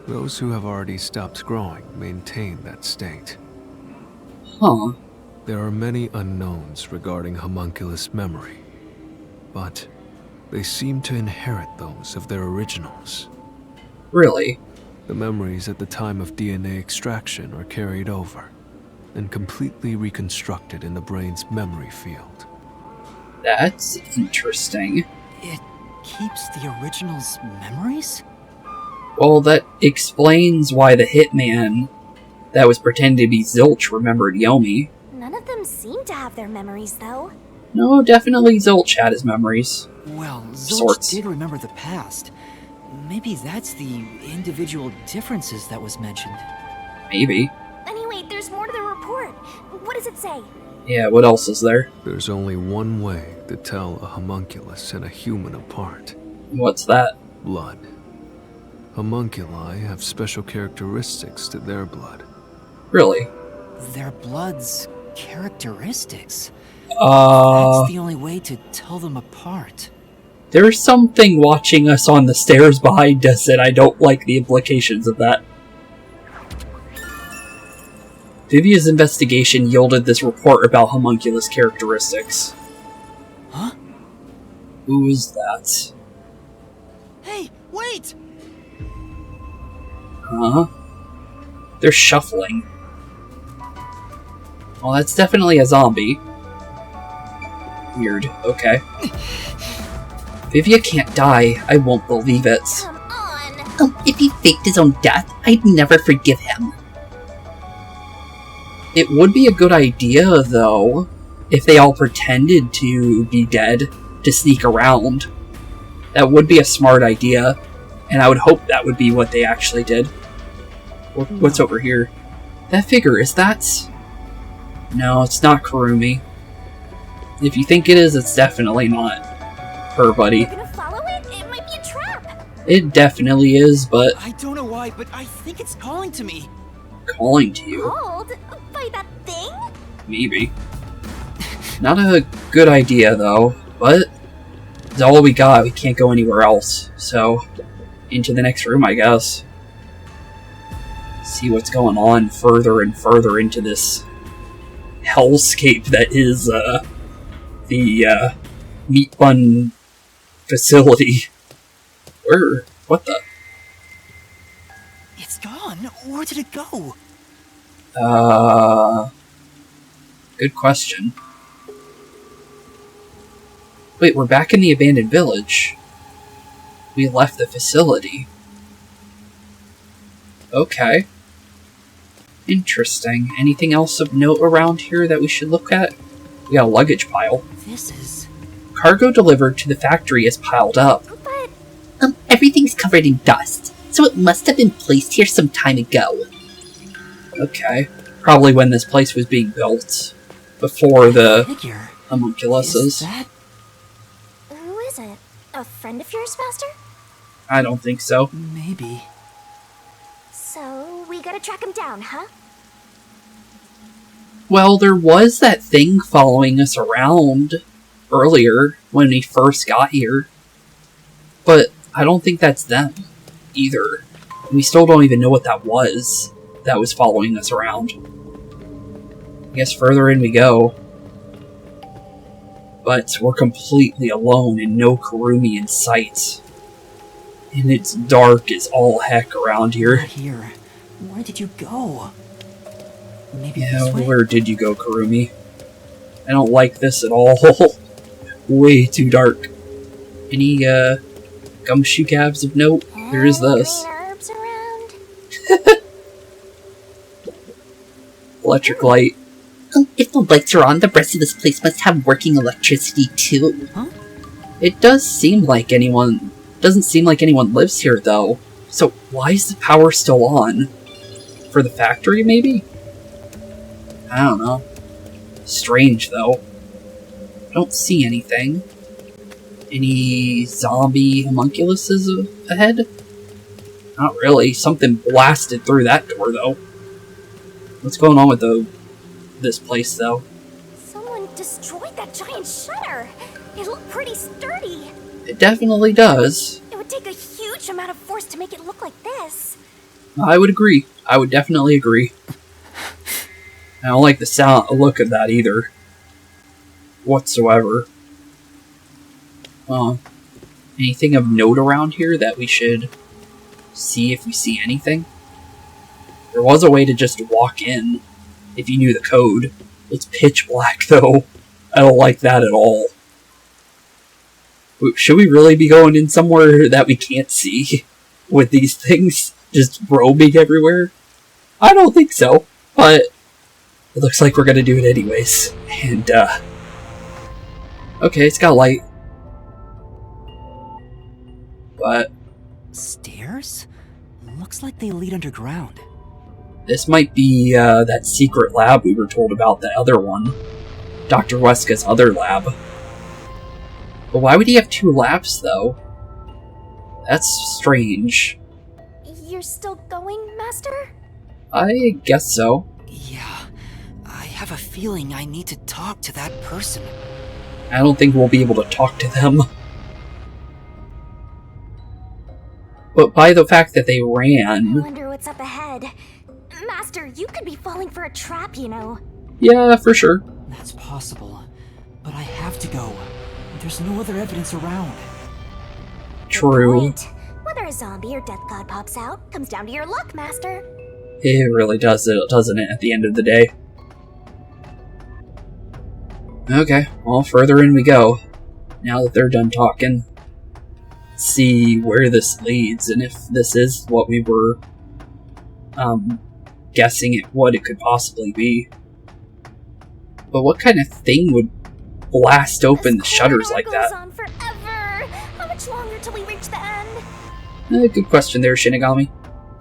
Those who have already stopped growing maintain that state. Huh. There are many unknowns regarding homunculus memory, but they seem to inherit those of their originals. Really? The memories at the time of DNA extraction are carried over and completely reconstructed in the brain's memory field. That's interesting. It keeps the original's memories? Well, that explains why the hitman that was pretending to be Zilch remembered Yomi. None of them seem to have their memories, though. No, definitely Zilch had his memories. Well, Zilch Sorts. did remember the past. Maybe that's the individual differences that was mentioned. Maybe. Anyway, there's more to the report. What does it say? Yeah, what else is there? There's only one way to tell a homunculus and a human apart. What's that? Blood. Homunculi have special characteristics to their blood. Really? Their blood's characteristics. That's the only way to tell them apart. There's something watching us on the stairs behind us, and I don't like the implications of that. Vivia's investigation yielded this report about homunculus characteristics. Huh? Who is that? Hey, wait! Huh? They're shuffling. Well, that's definitely a zombie. Weird. Okay. Vivia can't die. I won't believe it. Come on! If he faked his own death, I'd never forgive him. It would be a good idea, though, if they all pretended to be dead to sneak around. That would be a smart idea, and I would hope that would be what they actually did. What's over here? That figure, is that... No, it's not Kurumi. If you think it is, it's definitely not her, buddy. You're gonna follow it? It might be a trap! It definitely is, but... I don't know why, but I think it's calling to me. Calling to you? Called? By that thing? Maybe. Not a good idea, though, but it's all we got. We can't go anywhere else, so into the next room, I guess. See what's going on further and further into this hellscape that is the meat bun facility. Where? What the? It's gone. Where did it go? Good question. Wait, we're back in the abandoned village. We left the facility. Okay. Interesting. Anything else of note around here that we should look at? We got a luggage pile. This is... Cargo delivered to the factory is piled up. But Everything's covered in dust, so it must have been placed here some time ago. Okay. Probably when this place was being built. Before the figure. homunculuses. Is that... who is it? A friend of yours, Master? I don't think so. Maybe. So, we gotta track him down, huh? Well, there was that thing following us around earlier when we first got here. But I don't think that's them either. We still don't even know what that was following us around. I guess further in we go. But we're completely alone and no Kurumi in sight. And it's dark as all heck around here. Not here. Where did you go? Maybe Yeah, this way? where did you go, Kurumi? I don't like this at all. Way too dark. Any gumshoe calves of note. There is this. Green herbs around? Electric light. If the lights are on, the rest of this place must have working electricity too. Huh? It doesn't seem like anyone lives here though. So why is the power still on? For the factory, maybe? I don't know. Strange though. I don't see anything. Any zombie homunculuses ahead? Not really. Something blasted through that door though. What's going on with this place though? Someone destroyed that giant shutter. It looked pretty sturdy. It definitely does. It would take a huge amount of force to make it look like this. I would agree. I would definitely agree. I don't like the look of that either. Whatsoever. Anything of note around here that we should see if we see anything? There was a way to just walk in if you knew the code. It's pitch black though. I don't like that at all. Should we really be going in somewhere that we can't see with these things just roaming everywhere? I don't think so, but it looks like we're gonna do it anyways. And, okay, it's got light. But Stairs? Looks like they lead underground. this might be, that secret lab we were told about, the other one. Dr. Weska's other lab. But why would he have two labs, though? That's strange. You're still going, Master? I guess so. Yeah, I have a feeling I need to talk to that person. I don't think we'll be able to talk to them. But by the fact that they I ran... wonder what's up ahead. Master, you could be falling for a trap, you know. Yeah, for sure. That's possible, but I have to go. There's no other evidence around. True. Good point. Whether a zombie or death god pops out comes down to your luck, Master. It really does, doesn't it, at the end of the day? Okay, well, further in we go. Now that they're done talking. Let's see where this leads, and if this is what we were, guessing what it could possibly be. But what kind of thing would blast open the shutters like that? Goes on forever. How much longer till we reach the end? Good question there, Shinigami.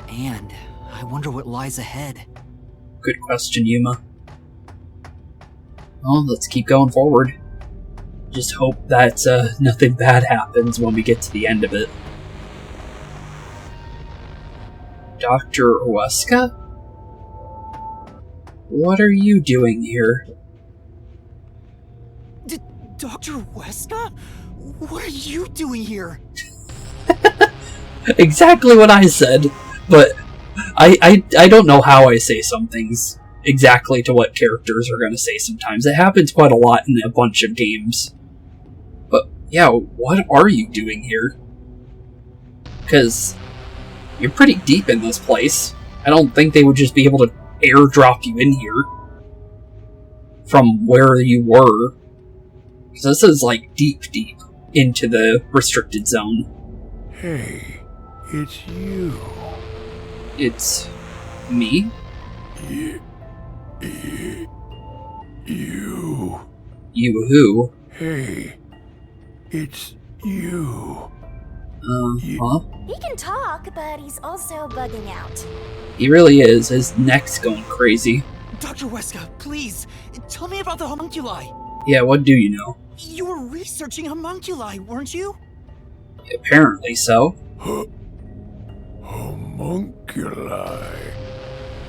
And I wonder what lies ahead. Good question, Yuma. Well, let's keep going forward. Just hope that nothing bad happens when we get to the end of it. Dr. Weska? What are you doing here? Dr. Weska? What are you doing here? Exactly what I said, but I don't know how I say some things exactly to what characters are going to say sometimes. It happens quite a lot in a bunch of games. But yeah, what are you doing here? Because you're pretty deep in this place. I don't think they would just be able to airdrop you in here from where you were. Because this is like deep into the restricted zone. Hey, it's you. It's me? You. You who? Hey, it's you. Huh? He can talk, but he's also bugging out. He really is. His neck's going crazy. Dr. Weska, please, tell me about the homunculi. Yeah, what do you know? You were researching homunculi, weren't you? Apparently so. Homunculi.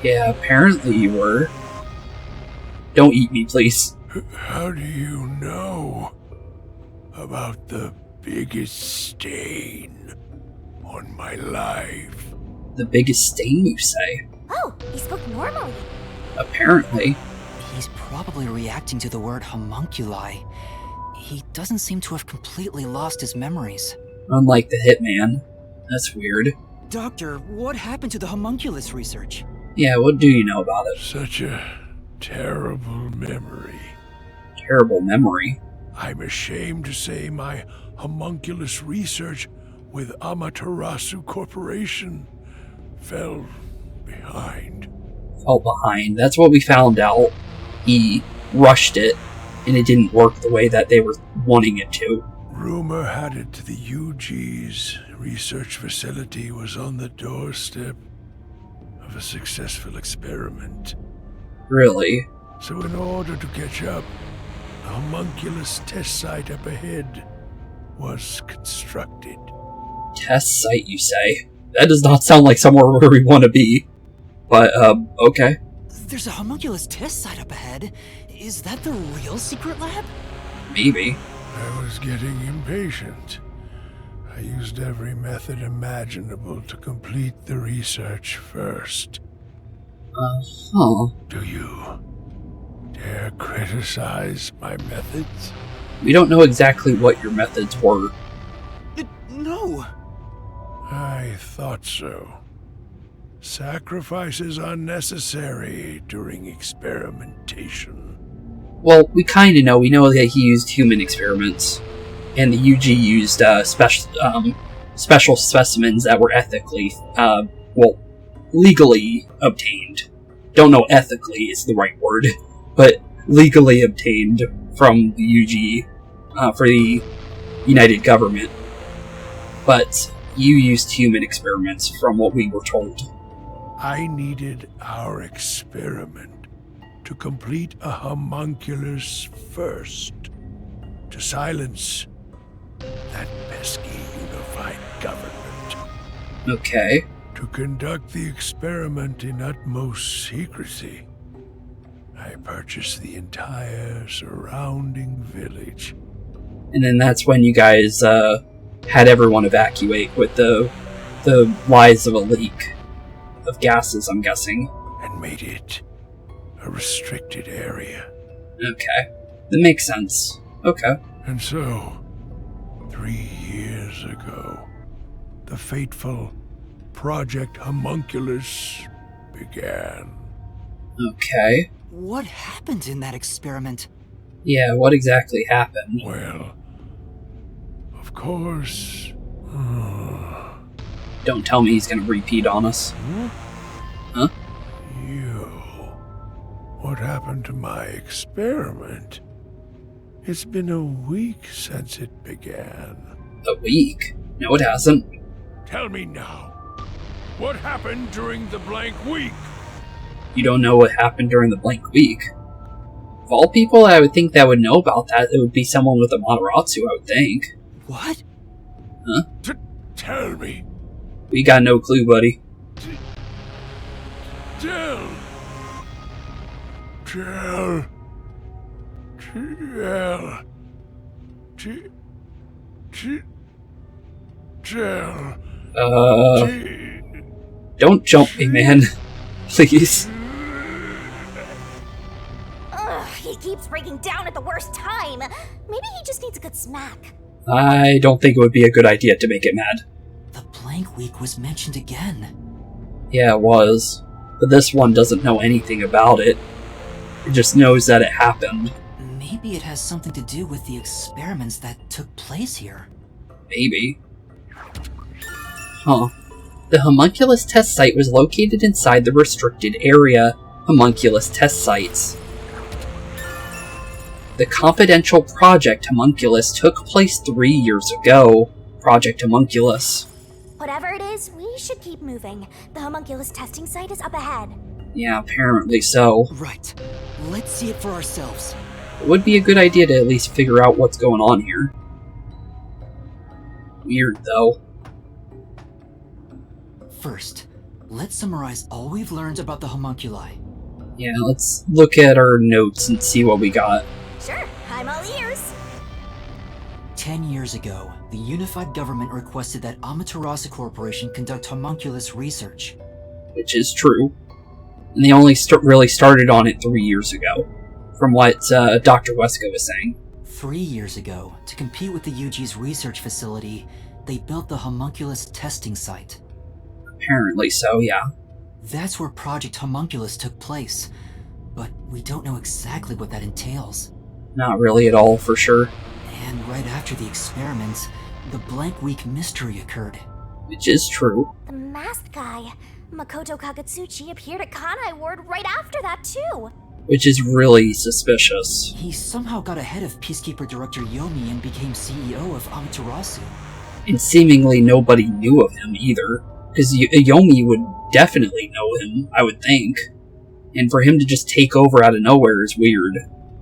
Yeah, apparently you were. Don't eat me, please. How do you know about the biggest stain on my life? The biggest stain, you say? Oh, he spoke normally. Apparently. He's probably reacting to the word homunculi. He doesn't seem to have completely lost his memories. Unlike the Hitman. That's weird. Doctor, what happened to the homunculus research? Yeah, what do you know about it? Such a terrible memory. Terrible memory? I'm ashamed to say my homunculus research with Amaterasu Corporation fell behind. Fell behind. That's what we found out. He rushed it, and it didn't work the way that they were wanting it to. Rumor had it the UG's research facility was on the doorstep of a successful experiment. Really? So in order to catch up, a homunculus test site up ahead was constructed. Test site, you say? That does not sound like somewhere where we want to be. But, okay. There's a homunculus test site up ahead. Is that the real secret lab? Maybe. I was getting impatient. I used every method imaginable to complete the research first. Do you dare criticize my methods? We don't know exactly what your methods were. No. I thought so. Sacrifices are necessary during experimentation. Well, we kind of know. We know that he used human experiments, and the UG used special specimens that were ethically, legally obtained. Don't know ethically is the right word, but legally obtained from the UG for the United Government. But you used human experiments from what we were told. I needed our experiment to complete a homunculus first, to silence that pesky unified government. Okay. To conduct the experiment in utmost secrecy, I purchased the entire surrounding village. And then that's when you guys had everyone evacuate with the lies of a leak of gases, I'm guessing. And made it a restricted area. Okay. That makes sense. Okay. And so, 3 years ago, the fateful Project Homunculus began. Okay. What happened in that experiment? Yeah, what exactly happened? Well, of course... Don't tell me he's gonna repeat on us. Huh? What happened to my experiment? It's been a week since it began. A week? No, it hasn't. Tell me now. What happened during the blank week? You don't know what happened during the blank week? Of all people I would think that would know about that, it would be someone with a Amaterasu, I would think. What? Huh? Tell me. We got no clue, buddy. Tell. Don't jump me, man. Please. Ugh, he keeps breaking down at the worst time. Maybe he just needs a good smack. I don't think it would be a good idea to make it mad. The blank week was mentioned again. Yeah, it was. But this one doesn't know anything about it. It just knows that it happened. Maybe it has something to do with the experiments that took place here. Maybe. Huh. The homunculus test site was located inside the restricted area. Homunculus test sites. The confidential Project Homunculus took place 3 years ago. Project Homunculus. Whatever it is, we should keep moving. The homunculus testing site is up ahead. Yeah, apparently so. Right. Let's see it for ourselves. It would be a good idea to at least figure out what's going on here. Weird, though. First, let's summarize all we've learned about the homunculi. Yeah, let's look at our notes and see what we got. Sure, I'm all ears. 10 years ago, the unified government requested that Amaterasu Corporation conduct homunculus research. Which is true. And they only really started on it 3 years ago, from what Dr. Wesko was saying. 3 years ago, to compete with the UG's research facility, they built the homunculus testing site. Apparently so, yeah. That's where Project Homunculus took place, but we don't know exactly what that entails. Not really at all, for sure. And right after the experiments, the blank week mystery occurred. Which is true. The masked guy, Makoto Kagetsuchi, appeared at Kanai Ward right after that, too. Which is really suspicious. He somehow got ahead of Peacekeeper Director Yomi and became CEO of Amaterasu. And seemingly nobody knew of him either. Because Yomi would definitely know him, I would think. And for him to just take over out of nowhere is weird.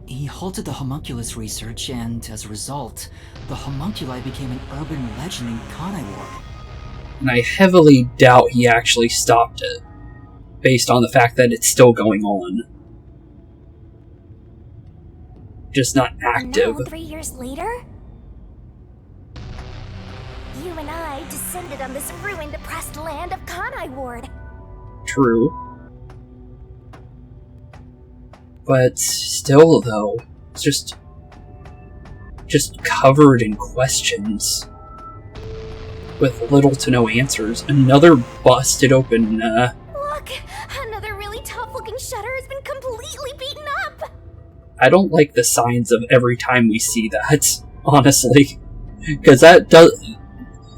He halted the homunculus research, and as a result, the homunculi became an urban legend in Kanai Ward. And I heavily doubt he actually stopped it, based on the fact that it's still going on. Just not active. Now, 3 years later, you and I descended on this ruined, oppressed land of Kanai Ward. True. But still, though, it's just covered in questions. With little to no answers. Another busted open, Look! Another really tough-looking shutter has been completely beaten up! I don't like the signs of every time we see that, honestly. Because that does...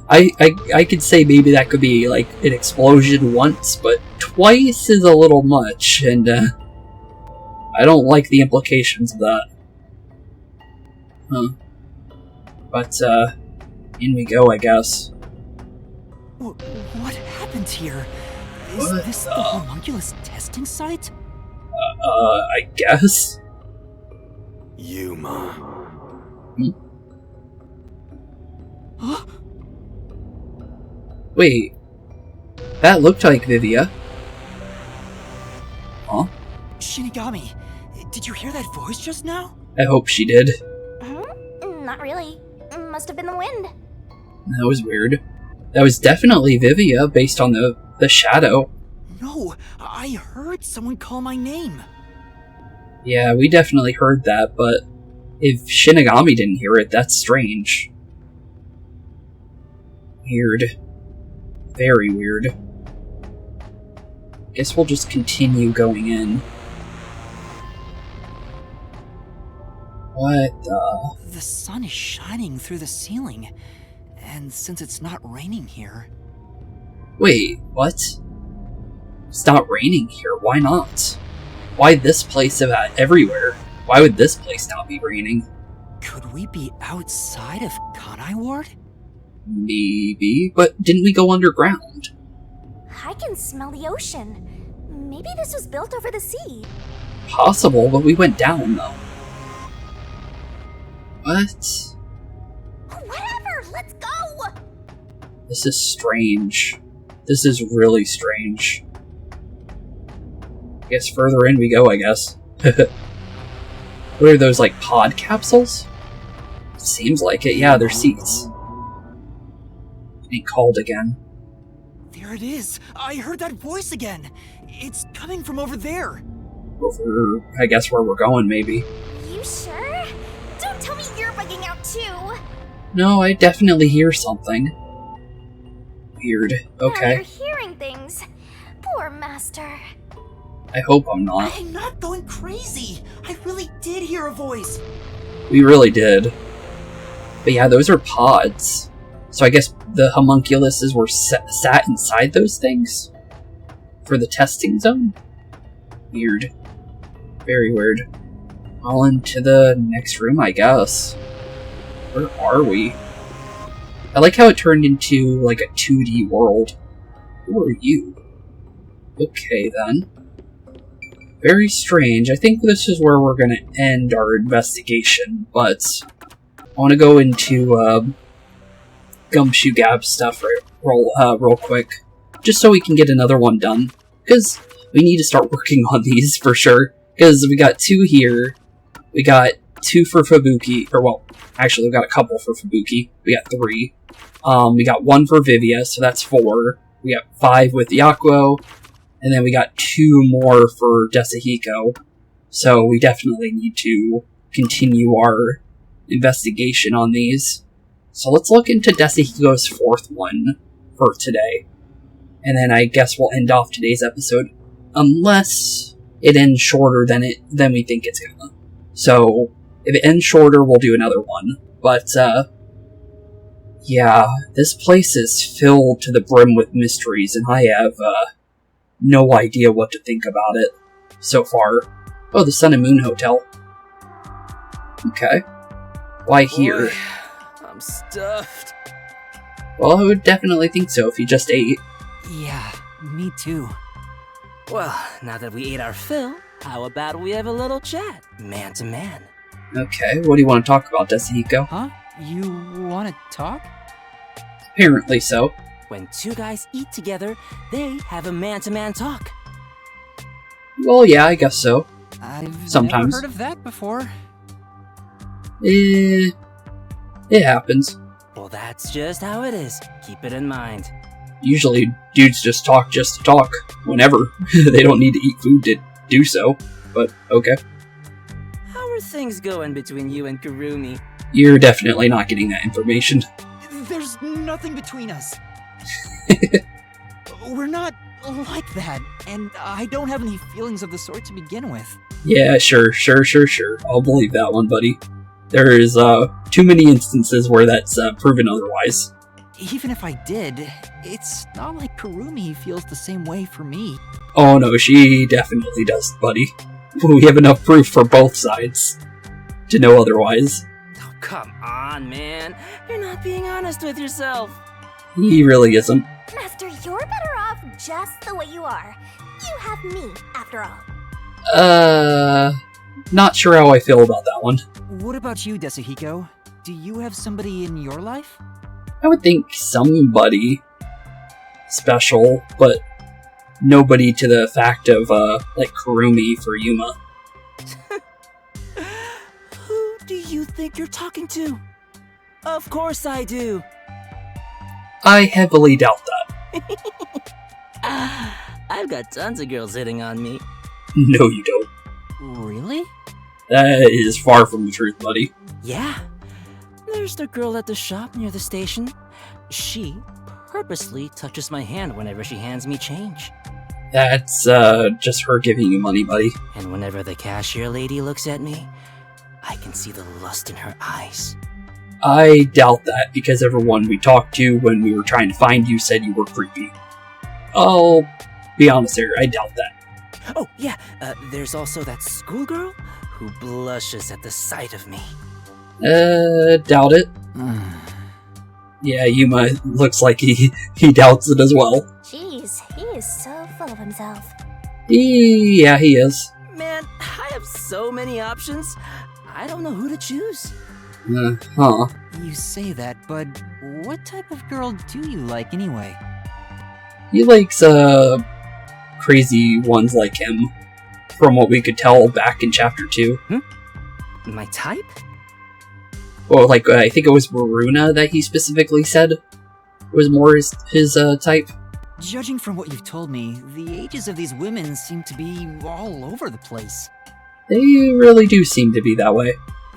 I could say maybe that could be, like, an explosion once, but twice is a little much, and, I don't like the implications of that. Huh. But, in we go, I guess. What happened here? Is this the homunculus testing site? I guess? Yuma. Huh? Wait. That looked like Vivia. Huh? Shinigami, did you hear that voice just now? I hope she did. Not really. Must have been the wind. That was weird. That was definitely Vivia, based on the shadow. No, I heard someone call my name. Yeah, we definitely heard that, but if Shinigami didn't hear it, that's strange. Weird. Very weird. Guess we'll just continue going in. What the... The sun is shining through the ceiling, and since it's not raining here... Wait, what? It's not raining here, why not? Why this place about everywhere? Why would this place not be raining? Could we be outside of Kanai Ward? Maybe, but didn't we go underground? I can smell the ocean. Maybe this was built over the sea. Possible, but we went down, though. What? Whatever, let's go! This is strange. This is really strange. I guess further in we go, I guess. What are those, like, pod capsules? Seems like it, yeah, they're seats. Getting called again. There it is! I heard that voice again! It's coming from over there! Over, I guess, where we're going, maybe. You sure? Don't tell me you're bugging out too! No, I definitely hear something. Weird. Okay. Now you're hearing things. Poor master. I hope I'm not. I'm not going crazy! I really did hear a voice! We really did. But yeah, those are pods. So I guess the homunculuses were sat inside those things? For the testing zone? Weird. Very weird. All into the next room, I guess. Where are we? I like how it turned into, like, a 2D world. Who are you? Okay, then. Very strange. I think this is where we're gonna end our investigation, but I want to go into Gumshoe Gab stuff real quick, just so we can get another one done, because we need to start working on these for sure, because we got 2 here, we got 2 for Fubuki, or well, actually we got a couple for Fubuki, we got 3, we got 1 for Vivia, so that's 4, we got 5 with Yakou, and then we got 2 more for Desuhiko, so we definitely need to continue our investigation on these. So let's look into Desuhiko's 4th one for today. And then I guess we'll end off today's episode. Unless it ends shorter than we think it's gonna. So, if it ends shorter, we'll do another one. But, Yeah, this place is filled to the brim with mysteries, and I have, no idea what to think about it so far. Oh, the Sun and Moon Hotel. Okay. Why here? Boy, I'm stuffed. Well, I would definitely think so if you just ate. Yeah, me too. Well, now that we ate our fill, how about we have a little chat, man to man? Okay, what do you want to talk about, Desuhiko? Huh? You wanna talk? Apparently so. When two guys eat together, they have a man-to-man talk. Well, yeah, I guess so. I've Sometimes. never heard of that before. It happens. Well, that's just how it is. Keep it in mind. Usually, dudes just to talk. Whenever. They don't need to eat food to do so. But, okay. How are things going between you and Kurumi? You're definitely not getting that information. There's nothing between us. We're not like that, and I don't have any feelings of the sort to begin with. Yeah, sure. I'll believe that one, buddy. There's, too many instances where that's, proven otherwise. Even if I did, it's not like Kurumi feels the same way for me. Oh no, she definitely does, buddy. We have enough proof for both sides to know otherwise. Oh, come on, man. You're not being honest with yourself. He really isn't. Master, you're better off just the way you are. You have me, after all. Not sure how I feel about that one. What about you, Desuhiko? Do you have somebody in your life? I would think somebody special, but nobody to the fact of, like Kurumi for Yuma. Who do you think you're talking to? Of course I do. I heavily doubt that. I've got tons of girls hitting on me. No, you don't. Really? That is far from the truth, buddy. Yeah. There's the girl at the shop near the station. She purposely touches my hand whenever she hands me change. That's, just her giving you money, buddy. And whenever the cashier lady looks at me, I can see the lust in her eyes. I doubt that, because everyone we talked to when we were trying to find you said you were creepy. I'll be honest here, I doubt that. Oh, yeah, there's also that schoolgirl who blushes at the sight of me. Doubt it. Yeah, Yuma looks like he doubts it as well. Jeez, he is so full of himself. Yeah, he is. Man, I have so many options. I don't know who to choose. Huh. You say that, but what type of girl do you like anyway? He likes, crazy ones like him, from what we could tell back in Chapter 2. My type? Well, like, I think it was Maruna that he specifically said was more his type. Judging from what you've told me, the ages of these women seem to be all over the place. They really do seem to be that way.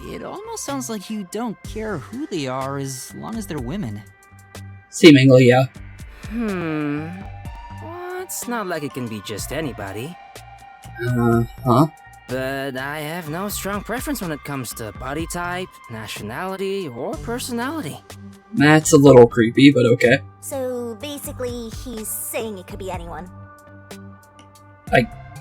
It almost sounds like you don't care who they are as long as they're women. Seemingly, yeah. Well, it's not like it can be just anybody. Huh? But I have no strong preference when it comes to body type, nationality, or personality. That's a little creepy, but okay. So basically, he's saying it could be anyone.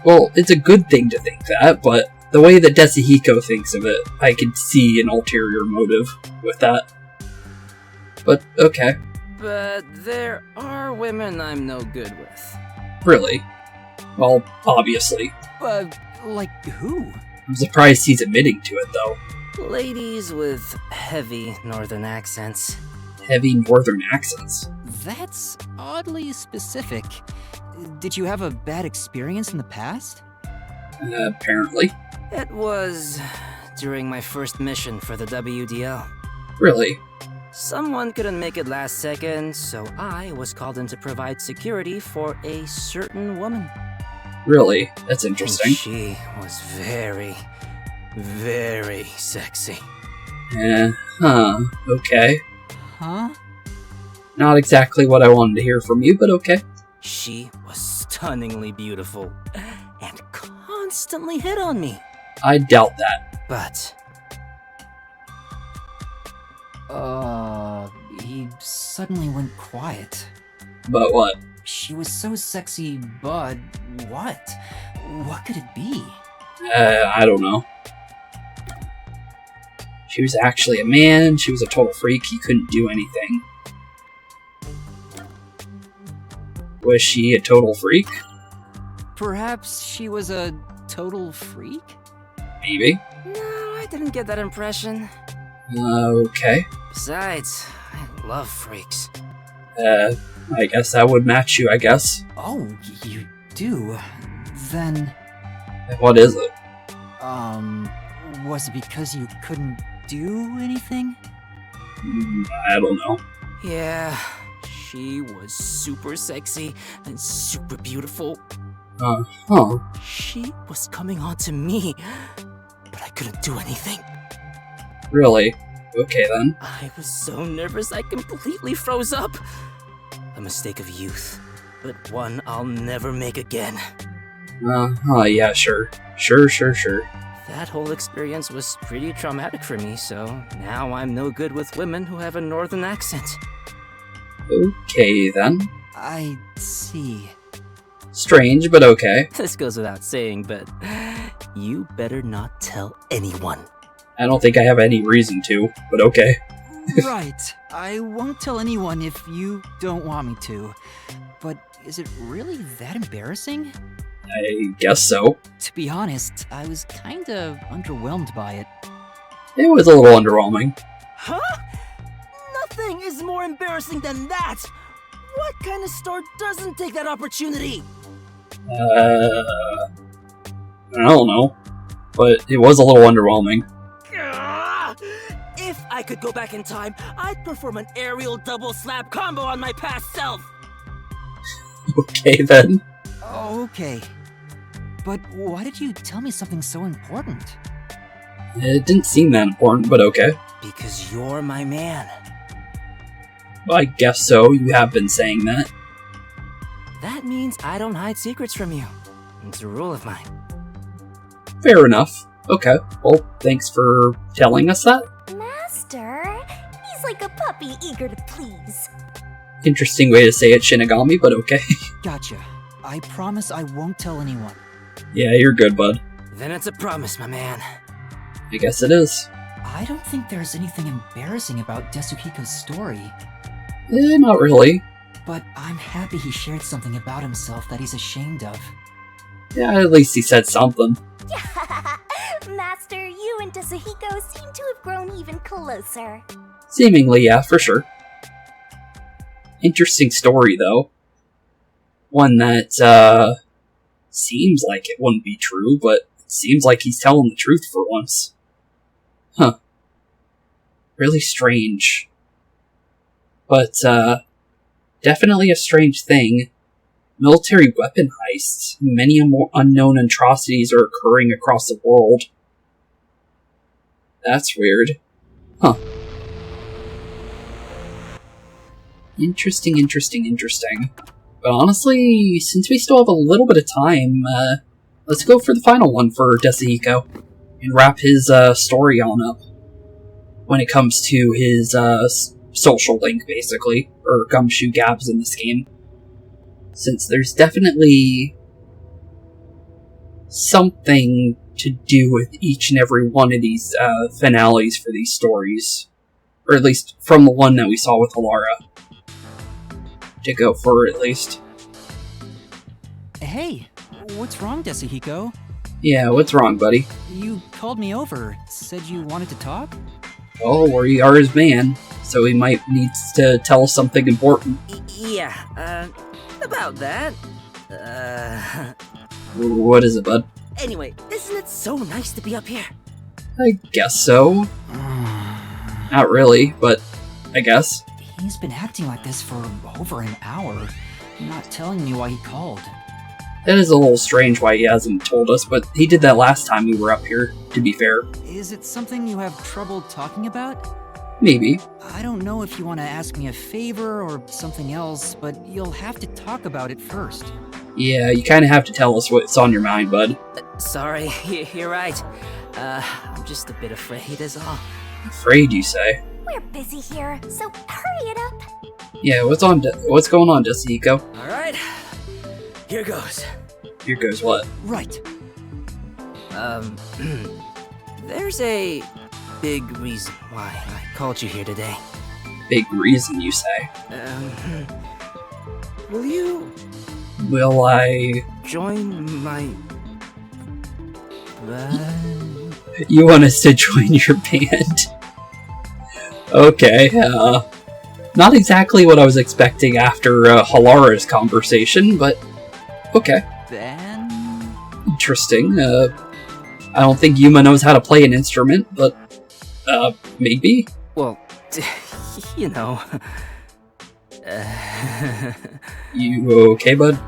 Well, it's a good thing to think that, but the way that Desuhiko thinks of it, I could see an ulterior motive with that. But, okay. But there are women I'm no good with. Really? Well, obviously. Like who? I'm surprised he's admitting to it, though. Ladies with heavy northern accents. Heavy northern accents. That's oddly specific. Did you have a bad experience in the past? Apparently. It was during my first mission for the WDL. Really? Someone couldn't make it last second, so I was called in to provide security for a certain woman. Really? That's interesting. And she was very, very sexy. Okay. Huh? Not exactly what I wanted to hear from you, but okay. She was stunningly beautiful and constantly hit on me. I doubt that. But he suddenly went quiet. But what? She was so sexy, but what? What could it be? I don't know. She was actually a man, she was a total freak, he couldn't do anything. Was she a total freak? Perhaps she was a total freak? Maybe. No, I didn't get that impression. Okay. Besides, I love freaks. I guess that would match you, I guess. Oh, you do? Then... What is it? Was it because you couldn't do anything? I don't know. Yeah, she was super sexy and super beautiful. Huh. She was coming on to me, but I couldn't do anything. Really? Okay then. I was so nervous I completely froze up. A mistake of youth, but one I'll never make again. Yeah, sure. Sure. That whole experience was pretty traumatic for me, so now I'm no good with women who have a northern accent. Okay then. I see. Strange, but okay. This goes without saying, but you better not tell anyone. I don't think I have any reason to, but okay. Right. I won't tell anyone if you don't want me to. But is it really that embarrassing? I guess so. To be honest, I was kinda underwhelmed by it. It was a little underwhelming. Huh? Nothing is more embarrassing than that! What kind of store doesn't take that opportunity? I don't know. But it was a little underwhelming. If I could go back in time, I'd perform an aerial double slap combo on my past self! Okay then. Okay. But why did you tell me something so important? It didn't seem that important, but okay. Because you're my man. I guess so, you have been saying that. That means I don't hide secrets from you. It's a rule of mine. Fair enough. Okay, well, thanks for telling us that. Master, he's like a puppy eager to please. Interesting way to say it, Shinigami, but okay. Gotcha. I promise I won't tell anyone. Yeah, you're good, bud. Then it's a promise, my man. I guess it is. I don't think there's anything embarrassing about Desuhiko's story. Not really. But I'm happy he shared something about himself that he's ashamed of. Yeah, at least he said something. Master, you and Desuhiko seem to have grown even closer. Seemingly, yeah, for sure. Interesting story, though. One that, seems like it wouldn't be true, but it seems like he's telling the truth for once. Huh. Really strange. But, definitely a strange thing. Military weapon heists. Many unknown atrocities are occurring across the world. That's weird. Huh. Interesting. But honestly, since we still have a little bit of time, let's go for the final one for Desuhiko. And wrap his story on up. When it comes to his social link, basically. Or gumshoe gabs in this game. Since there's definitely something to do with each and every one of these finales for these stories. Or at least from the one that we saw with Halara. To go for, at least. Hey, what's wrong, Desuhiko? Yeah, what's wrong, buddy? You called me over, said you wanted to talk? Well, we are his man, so he might need to tell us something important. Yeah, about that. What is it, bud? Anyway, isn't it so nice to be up here? I guess so. Not really, but I guess. He's been acting like this for over an hour, not telling me why he called. That is a little strange why he hasn't told us, but he did that last time we were up here, to be fair. Is it something you have trouble talking about? Maybe. I don't know if you want to ask me a favor or something else, but you'll have to talk about it first. Yeah, you kind of have to tell us what's on your mind, bud. Sorry, you're right. I'm just a bit afraid is all. Afraid, you say? We're busy here, so hurry it up. Yeah, what's going on, Desuhiko? Alright, here goes. Here goes what? Right. There's a big reason why I called you here today. Big reason, you say? Will you Will I... join my band? You want us to join your band? Okay, not exactly what I was expecting after Halara's conversation, but okay. Band? Interesting. I don't think Yuma knows how to play an instrument, but, maybe? Well, you know. You okay, bud?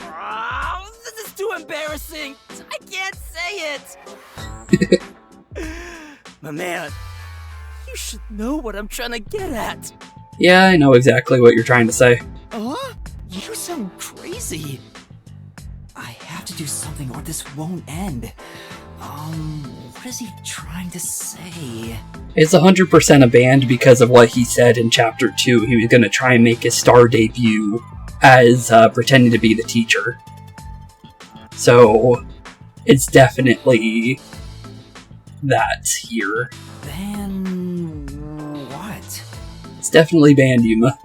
Oh, this is too embarrassing! I can't say it! My man, you should know what I'm trying to get at. Yeah, I know exactly what you're trying to say. You sound crazy. I have to do something or this won't end. What is he trying to say? It's 100% a band because of what he said in Chapter 2. He was going to try and make his star debut as pretending to be the teacher. So, it's definitely that here. Band... what? It's definitely band, Yuma.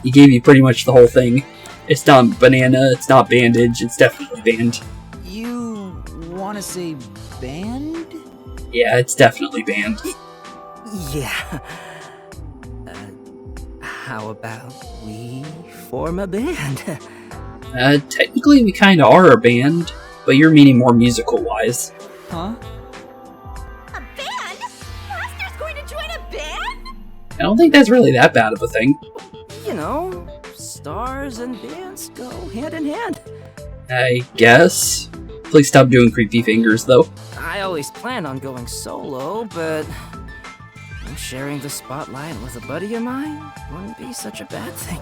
He gave you pretty much the whole thing. It's not banana, it's not bandage, it's definitely band. You wanna say band? Yeah, it's definitely band. Yeah. How about we form a band? Technically we kinda are a band, but you're meaning more musical-wise. Huh? A band? Master's going to join a band? I don't think that's really that bad of a thing. You know, stars and bands go hand in hand. I guess. Please stop doing creepy fingers, though. I always plan on going solo, but sharing the spotlight with a buddy of mine wouldn't be such a bad thing.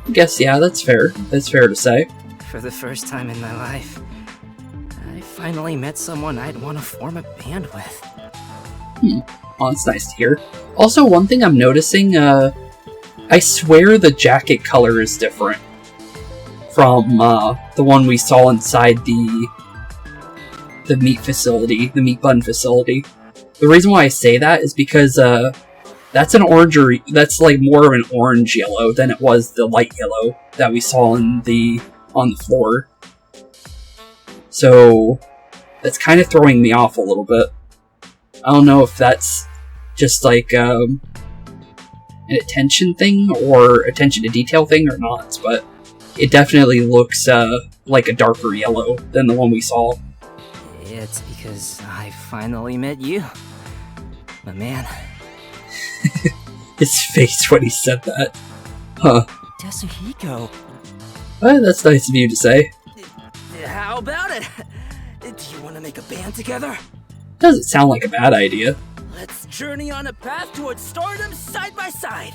I guess, yeah, that's fair. That's fair to say. For the first time in my life, I finally met someone I'd want to form a band with. Well, that's nice to hear. Also, one thing I'm noticing, I swear the jacket color is different from the one we saw inside the meat facility, the meat bun facility. The reason why I say that is because that's an that's like more of an orange yellow than it was the light yellow that we saw on the floor. So that's kind of throwing me off a little bit. I don't know if that's just like an attention thing or attention to detail thing or not, but it definitely looks like a darker yellow than the one we saw. It's because I finally met you, my man. His face when he said that. Huh. Desuhiko. Well, that's nice of you to say. How about it? Do you want to make a band together? Doesn't sound like a bad idea. Let's journey on a path towards stardom side by side.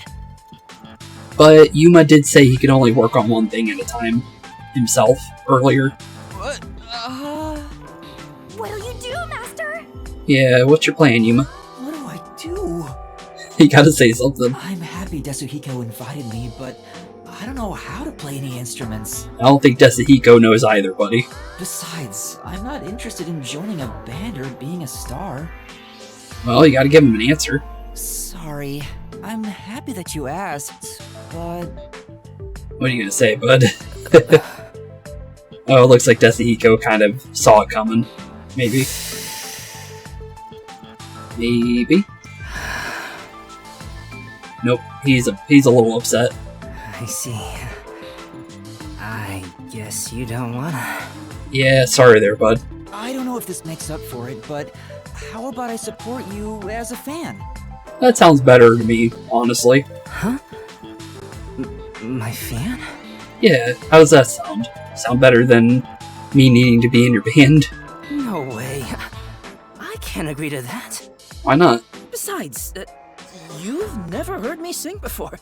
But Yuma did say he could only work on one thing at a time himself earlier. What? What'll you do, Master? Yeah, what's your plan, Yuma? What do I do? You gotta say something. I'm happy Desuhiko invited me, but I don't know how to play any instruments. I don't think Desuhiko knows either, buddy. Besides, I'm not interested in joining a band or being a star. Well, you gotta give him an answer. Sorry. I'm happy that you asked, but... What are you gonna say, bud? Oh, it looks like Desuhiko kind of saw it coming. Maybe. Maybe. Nope, he's a little upset. I see. I guess you don't wanna. Yeah, sorry there, bud. I don't know if this makes up for it, but how about I support you as a fan? That sounds better to me, honestly. Huh? My fan? Yeah, how does that sound? Sound better than me needing to be in your band? No way. I can't agree to that. Why not? Besides, you've never heard me sing before.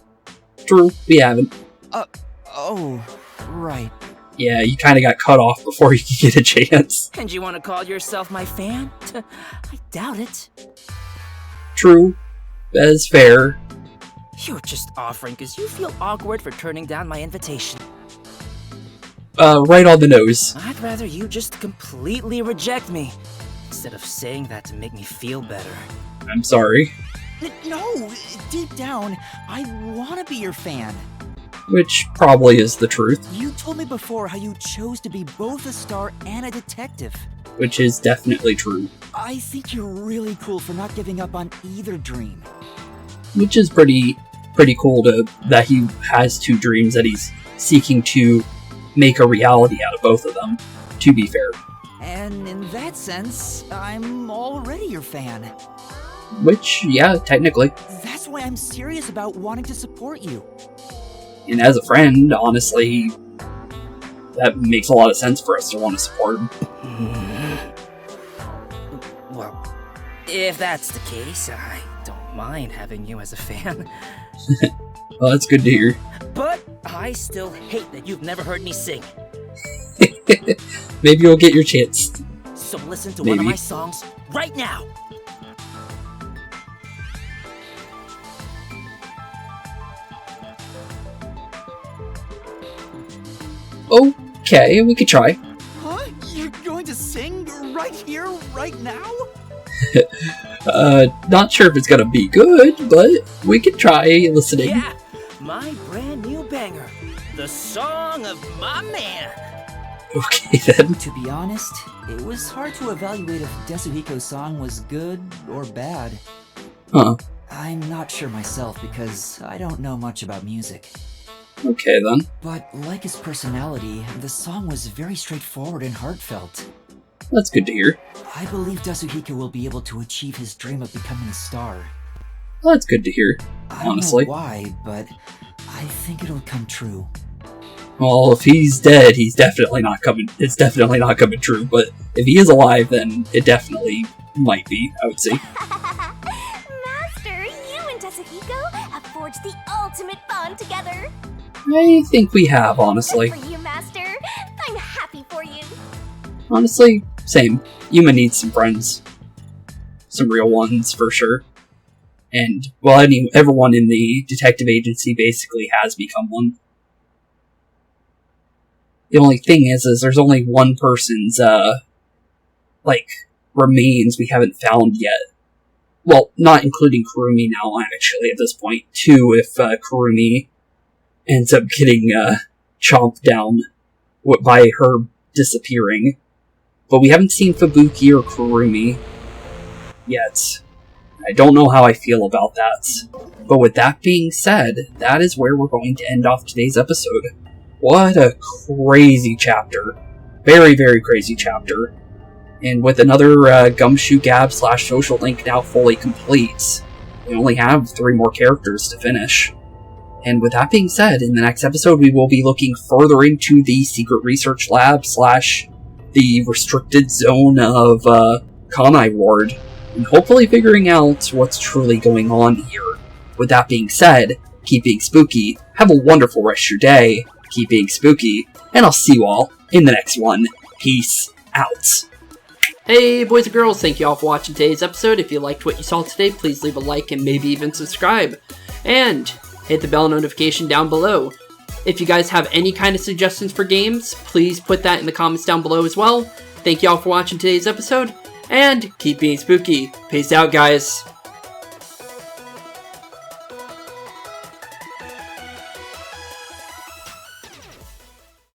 True, we haven't. Oh, right. Yeah, you kind of got cut off before you could get a chance. And you want to call yourself my fan? I doubt it. True. That is fair. You're just offering because you feel awkward for turning down my invitation. Right on the nose. I'd rather you just completely reject me, instead of saying that to make me feel better. I'm sorry. No, deep down, I want to be your fan. Which probably is the truth. You told me before how you chose to be both a star and a detective. Which is definitely true. I think you're really cool for not giving up on either dream. Which is pretty cool that he has two dreams that he's seeking to make a reality out of both of them, to be fair. And in that sense, I'm already your fan. Which, yeah, technically. That's why I'm serious about wanting to support you. And as a friend, honestly, that makes a lot of sense for us to want to support him. Well, if that's the case, I don't mind having you as a fan. Well, that's good to hear. But I still hate that you've never heard me sing. Maybe you'll get your chance. So listen to one of my songs right now. Okay, we could try. Huh? You're going to sing right here, right now? Not sure if it's gonna be good, but we could try listening. Yeah, my brand new banger. The song of my man. Okay then. To be honest, it was hard to evaluate if Desuhiko's song was good or bad. Huh. I'm not sure myself because I don't know much about music. Okay then. But like his personality, the song was very straightforward and heartfelt. That's good to hear. I believe Desuhiko will be able to achieve his dream of becoming a star. That's good to hear, honestly. I don't know why, but I think it'll come true. Well, if he's dead, it's definitely not coming true, but if he is alive, then it definitely might be, I would say. Master, you and Desuhiko have forged the ultimate bond together. I think we have, honestly. Good for you, Master. I'm happy for you. Honestly, same. Yuma needs some friends. Some real ones, for sure. And, well, everyone in the detective agency basically has become one. The only thing is there's only one person's, remains we haven't found yet. Well, not including Kurumi now, actually, at this point. 2 if Kurumi ends up getting chomped down by her disappearing. But we haven't seen Fubuki or Kurumi yet. I don't know how I feel about that. But with that being said, that is where we're going to end off today's episode. What a crazy chapter. Very, very crazy chapter. And with another Gumshoe Gab / social link now fully complete, we only have 3 more characters to finish. And with that being said, in the next episode we will be looking further into the secret research lab / the restricted zone of Kanai Ward, and hopefully figuring out what's truly going on here. With that being said, keep being spooky, have a wonderful rest of your day, keep being spooky, and I'll see you all in the next one. Peace out. Hey boys and girls, thank you all for watching today's episode. If you liked what you saw today, please leave a like and maybe even subscribe. And hit the bell notification down below. If you guys have any kind of suggestions for games, please put that in the comments down below as well. Thank you all for watching today's episode, and keep being spooky. Peace out, guys.